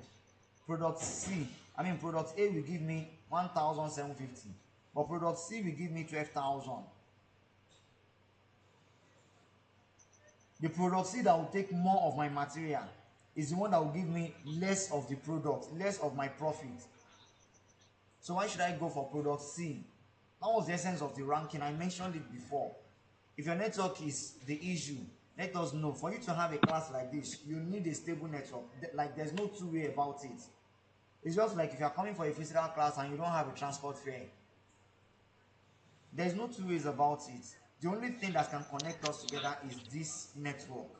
Product A will give me 1,750. But product C will give me 12,000. The product C that will take more of my material is the one that will give me less of the product, less of my profit. So why should I go for product C? That was the essence of the ranking. I mentioned it before. If your network is the issue, let us know. For you to have a class like this, you need a stable network. Like, there's no two way about it. It's just like if you're coming for a physical class and you don't have a transport fare. There's no two ways about it. The only thing that can connect us together is this network.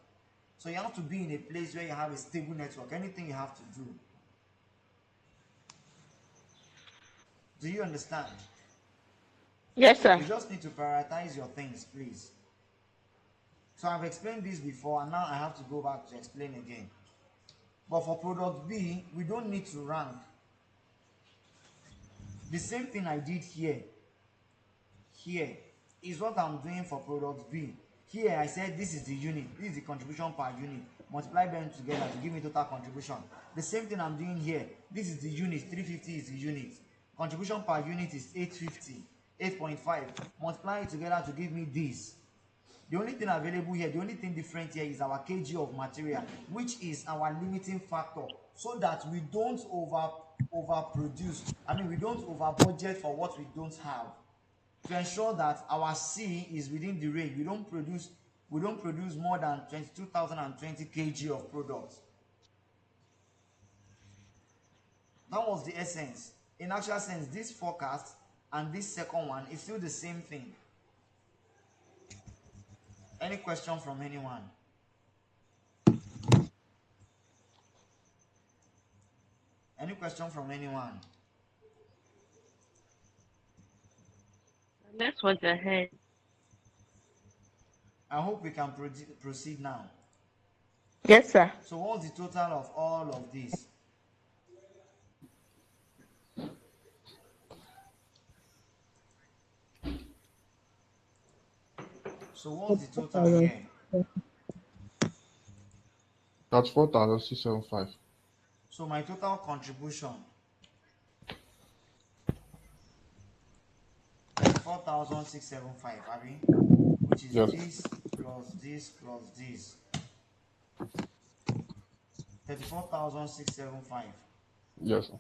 So you have to be in a place where you have a stable network. Anything you have to do. Do you understand? Yes, sir. You just need to prioritize your things, please. So I've explained this before, and now I have to go back to explain again. But for product B, we don't need to rank. The same thing I did here is what I'm doing for product B. Here I said this is the unit, this is the contribution per unit. Multiply them together to give me total contribution. The same thing I'm doing here. This is the unit, 350 is the unit. Contribution per unit is 850, 8.5. Multiply it together to give me this. The only thing available here, the only thing different here is our kg of material, which is our limiting factor, so that we don't overproduce. We don't over budget for what we don't have. To ensure that our C is within the range. We don't produce we don't produce more than 22,020 kg of products. That was the essence. In actual sense, this forecast and this second one is still the same thing. Any question from anyone? Any question from anyone? Let's watch ahead. I hope we can proceed now. Yes, sir. So what's the total of all of this? So what's the total here? That's 4,675. So my total contribution 4,675, Abby, which is Yes. this plus this plus this. 34,675. Yes, sir.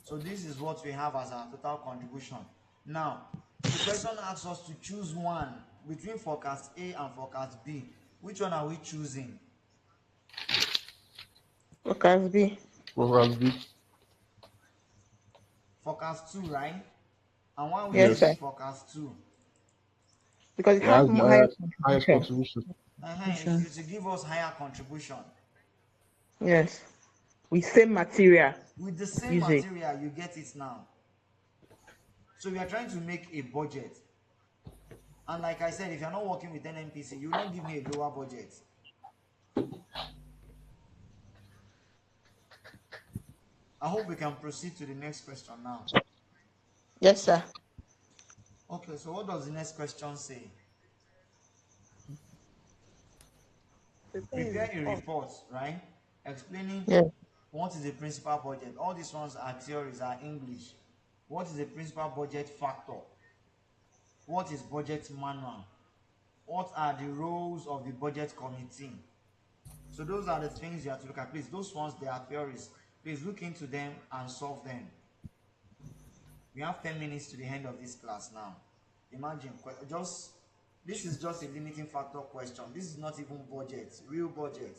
So this is what we have as our total contribution. Now, the question asks us to choose one between forecast A and forecast B. Which one are we choosing? Forecast B. Forecast B. Forecast 2, right? And why are we Yes, choosing sir. forecast 2? Because it It has has more higher the highest contribution. contribution. It will give us higher contribution. Yes. With same material. With the same usage. material, you get it now. So we are trying to make a budget. And like I said, if you're not working with NNPC, you don't give me a lower budget. I hope we can proceed to the next question now. Yes, sir. Okay, so what does the next question say? Prepare a report, right? Explaining what is the principal budget. All these ones are theories, are English. What is the principal budget factor? What is budget manual? What are the roles of the budget committee? So those are the things you have to look at. Please, those ones, they are theories. Please look into them and solve them. We have 10 minutes to the end of this class now. Imagine, this is just a limiting factor question. This is not even budget, real budget.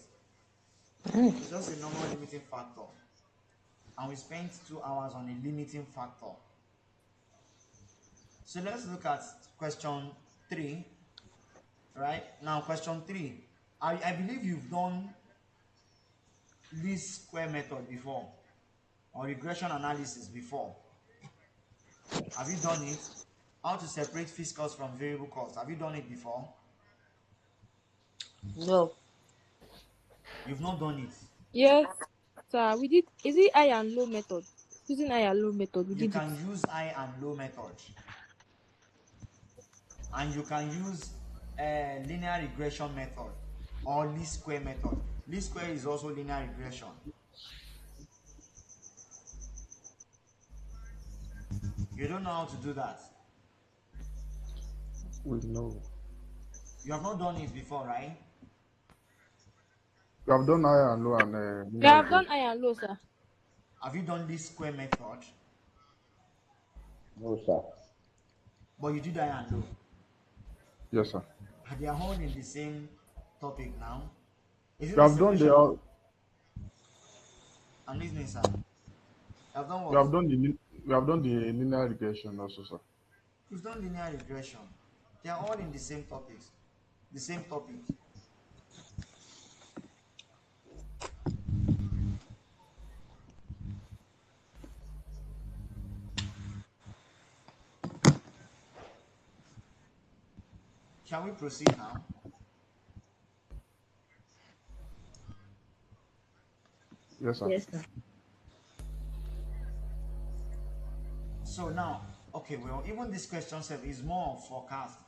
It's just a normal limiting factor. And we spent 2 hours on a limiting factor. So let's look at question 3. Right? Now, question 3. I believe you've done least square method before, or regression analysis before. Have you done it? How to separate fixed costs from variable costs. Have you done it before? No. You've not done it. Yes, sir. We did. Is it high and low method? Using high and low method, we You did it. can use high and low method. And you can use linear regression method or least square method. Least square is also linear regression. You don't know how to do that. We know. You have not done it before, right? We have done high and low and We have done high and low, sir. Have you done least square method? No, sir. But you did high and low. Yes, sir. They are all in the same topic now. Is it We have done the. I'm listening, sir. You have done what? We have done the linear regression also, sir. You've done linear regression. They are all in the same topics. The same topic. Shall we proceed now? Yes, sir. Yes, sir. So now, okay, well, even this question set is more of forecast.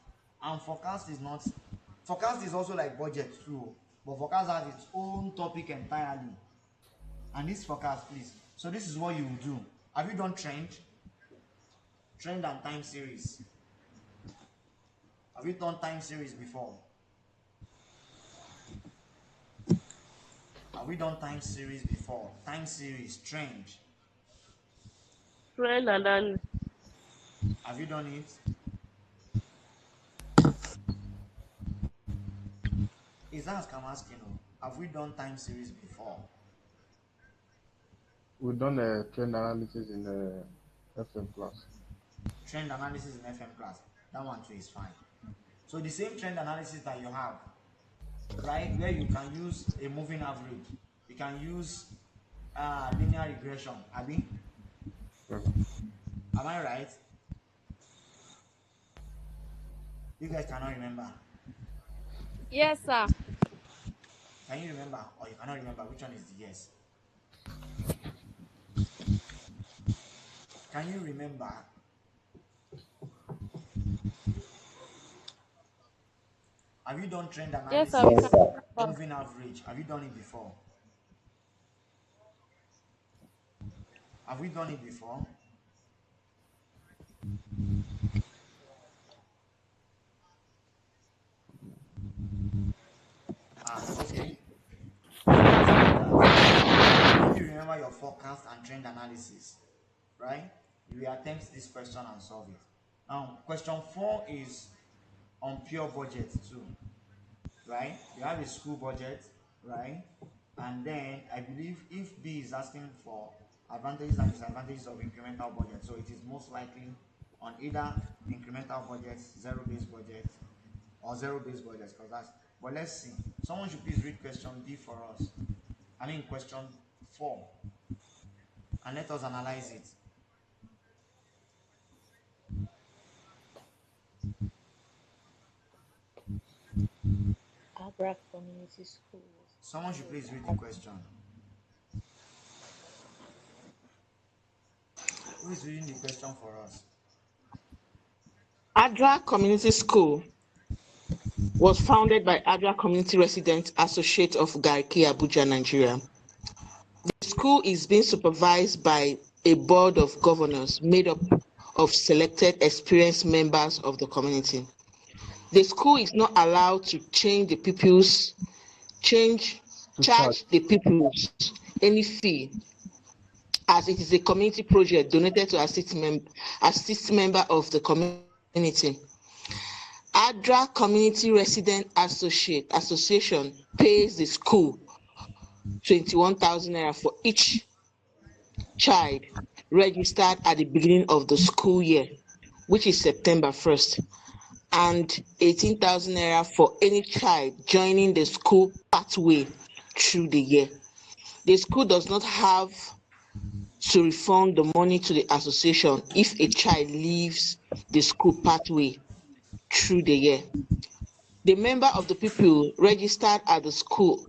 And forecast is also like budget too. But forecast has its own topic entirely. And this forecast, please. So this is what you will do. Have you done trend? Trend and time series. Have you done time series before? Have we done time series before? Time series, trend. Trend analysis. Have you done it? Is ask I'm asking you, have we done time series before? We've done a trend analysis in FM class. Trend analysis in FM class. That one too is fine. So the same trend analysis that you have, right, where you can use a moving average, you can use linear regression. Abi, Yes. am I right? You guys cannot remember. Yes, sir. Can you remember, or you cannot remember? Which one is the yes? Can you remember? Have you done trend Yes, sir. We analysis, can. moving average? Have you done it before? Have we done it before? Okay. If you remember your forecast and trend analysis, right? You will attempt this question and solve it. Now, question 4 is on pure budget too, right? You have a school budget, right? And then I believe if B is asking for advantages and disadvantages of incremental budget, so it is most likely on either incremental budget, zero-based budget, or zero-based budget, because that's. But let's see. Someone should please read question D for us. I mean question 4, and let us analyze it. Abra Community Schools. Someone should please read the question. Who is reading the question for us? Adra Community School was founded by Adra Community Resident Associate of Garki, Abuja, Nigeria. The school is being supervised by a board of governors made up of selected experienced members of the community. The school is not allowed to charge the pupils any fee, as it is a community project donated to assist member of the community. Adra Community Resident Association pays the school 21,000 naira for each child registered at the beginning of the school year, which is September 1st, and 18,000 naira for any child joining the school pathway through the year. The school does not have to refund the money to the association if a child leaves the school pathway through the year. The member of the people registered at the school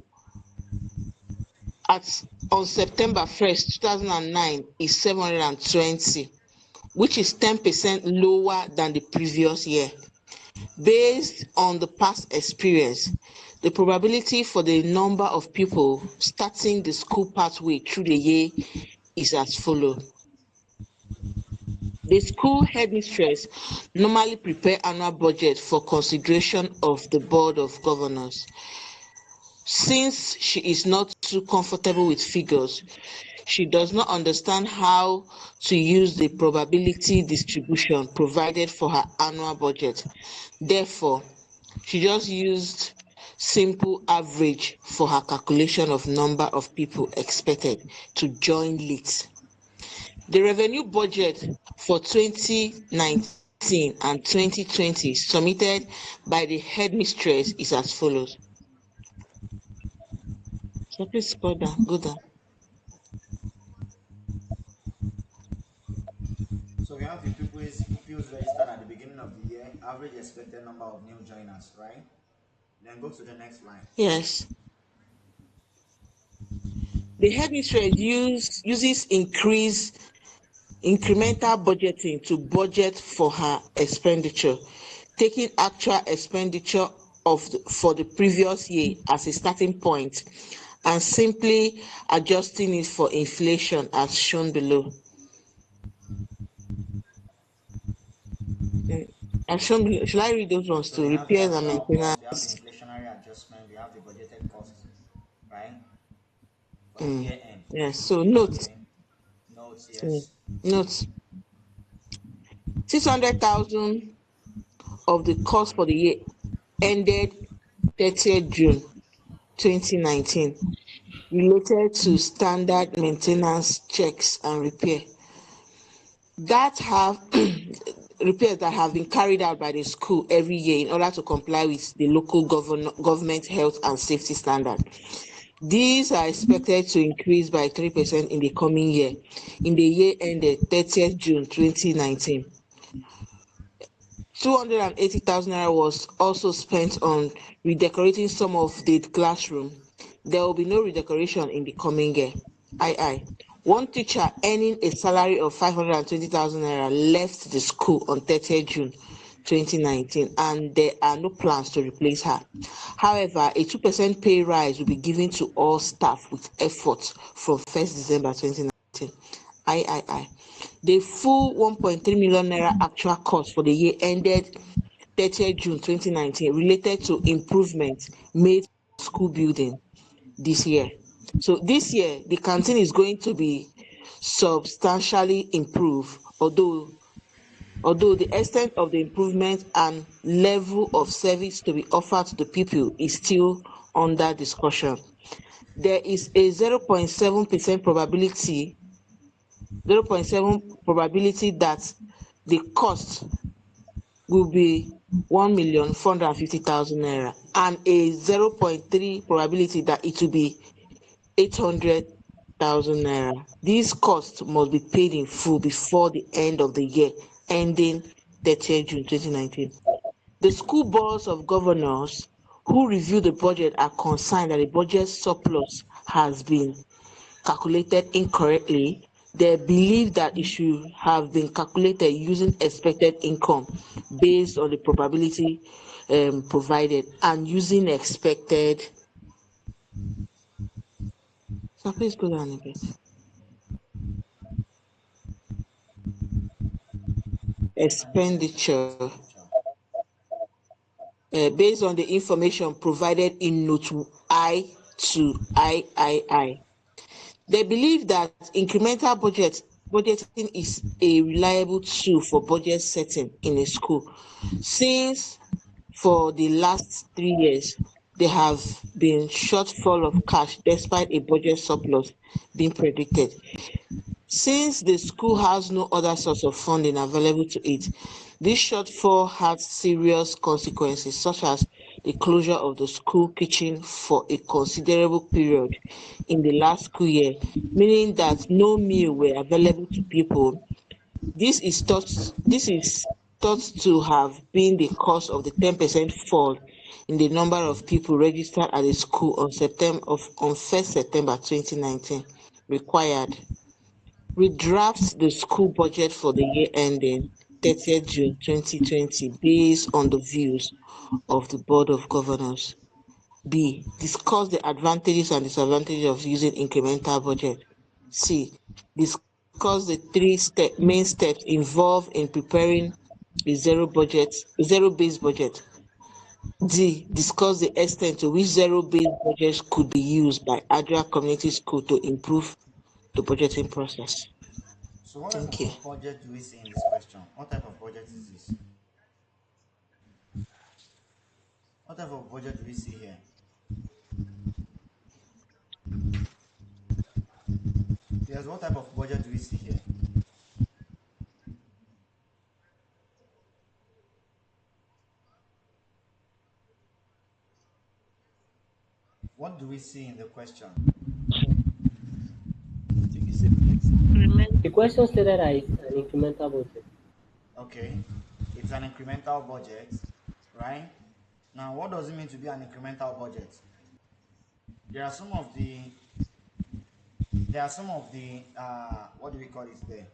on September 1st, 2009 is 720, which is 10% lower than the previous year. Based on the past experience, the probability for the number of people starting the school pathway through the year is as follows. The school headmistress normally prepare annual budget for consideration of the Board of Governors. Since she is not too comfortable with figures, she does not understand how to use the probability distribution provided for her annual budget. Therefore, she just used simple average for her calculation of number of people expected to join late. The revenue budget for 2019 and 2020 submitted by the headmistress is as follows. So please go down. So we have the pupils registered at the beginning of the year, average expected number of new joiners, right? Then go to the next line. Yes. The headmistress uses incremental budgeting to budget for her expenditure, taking actual expenditure for the previous year as a starting point and simply adjusting it for inflation as shown below. Should I read those ones So too? we have the Repairs and actual cost, we have the maintenance. inflationary adjustment, we have the budgeted costs, right? For the year end. Yes, so notes. Okay. Notes, yes. Notes. 600,000 of the cost for the year ended 30th June 2019 related to standard maintenance checks and repair that have repairs that have been carried out by the school every year in order to comply with the local government health and safety standard. These are expected to increase by 3% in the coming year, in the year ended 30th June 2019. 280,000 naira was also spent on redecorating some of the classroom. There will be no redecoration in the coming year. One teacher earning a salary of 520,000 naira left the school on 30th June 2019, and there are no plans to replace her. However, a 2% pay rise will be given to all staff with effort from 1st December 2019. The full 1.3 million naira actual cost for the year ended 30th June 2019 related to improvements made to the school building this year. So this year, the canteen is going to be substantially improved, although the extent of the improvement and level of service to be offered to the people is still under discussion. There is a 0.7% probability that the cost will be 1,450,000 naira and a 0.3 probability that it will be 800,000 naira. These costs must be paid in full before the end of the year ending 30th June 2019. The school boards of governors who review the budget are concerned that the budget surplus has been calculated incorrectly. They believe that it should have been calculated using expected income based on the probability provided and using expected. So please go down a bit. Expenditure based on the information provided in note I to III. They believe that incremental budgeting is a reliable tool for budget setting in a school, since for the last 3 years there have been shortfall of cash despite a budget surplus being predicted. Since the school has no other source of funding available to it, this shortfall had serious consequences, such as the closure of the school kitchen for a considerable period in the last school year, meaning that no meal were available to people. This is thought to have been the cause of the 10% fall in the number of people registered at the school on 1st September 2019. Required. Redraft the school budget for the year ending 30th June 2020 based on the views of the Board of Governors. B. Discuss the advantages and disadvantages of using incremental budget. C. Discuss the main steps involved in preparing a zero-based budget. D. Discuss the extent to which zero-based budgets could be used by Adria Community School to improve the budgeting process. So what type Thank you. of budget do we see in this question? What type of budget is this? What type of budget do we see here? Yes, what type of budget do we see here? What do we see in the question? The question stated that it's an incremental budget. Okay, it's an incremental budget, right? Now, what does it mean to be an incremental budget? There are some of the what do we call it there?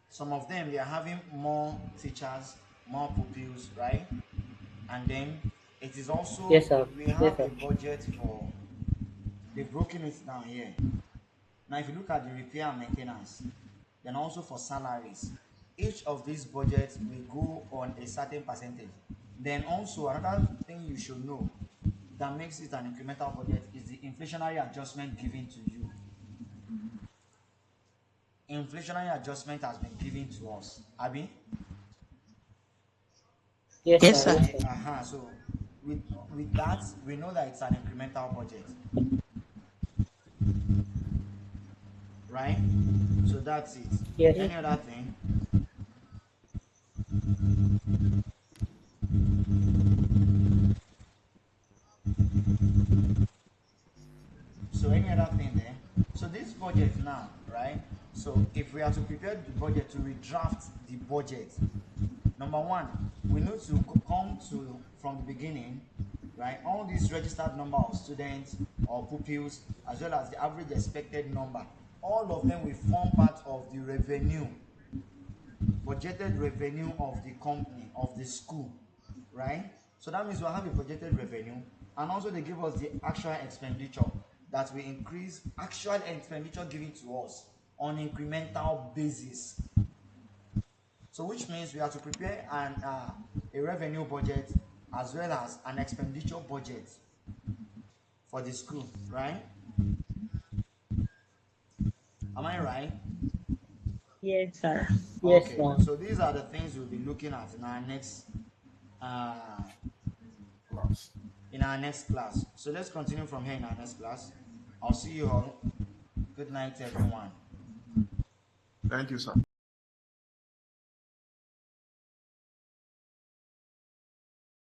Some of them, they are having more teachers, more pupils, right? And then it is also, Yes, sir. we Yes, have sir. a budget for, they've broken it down here. Now, if you look at the repair and maintenance, then also for salaries, each of these budgets will go on a certain percentage. Then also another thing you should know that makes it an incremental budget is the inflationary adjustment given to you. Inflationary adjustment has been given to us, Abby. Yes, Yes, sir. sir. Yes, sir. So with that, we know that it's an incremental budget, right? So that's it. Yes. Any other thing? So any other thing there? So this budget now, right? So if we are to prepare the budget, to redraft the budget, number one, we need to come to from the beginning, right? All these registered number of students or pupils, as well as the average expected number, all of them will form part of the revenue, budgeted revenue of the company, of the school, right? So that means we'll have a budgeted revenue, and also they give us the actual expenditure that will increase actual expenditure given to us on incremental basis. So which means we have to prepare a revenue budget as well as an expenditure budget for the school, right? Am I right? Yes, sir. Yes, Okay, sir. so these are the things we'll be looking at in our next uh, class. So let's continue from here in our next class. I'll see you all. Good night, everyone. Thank you, sir.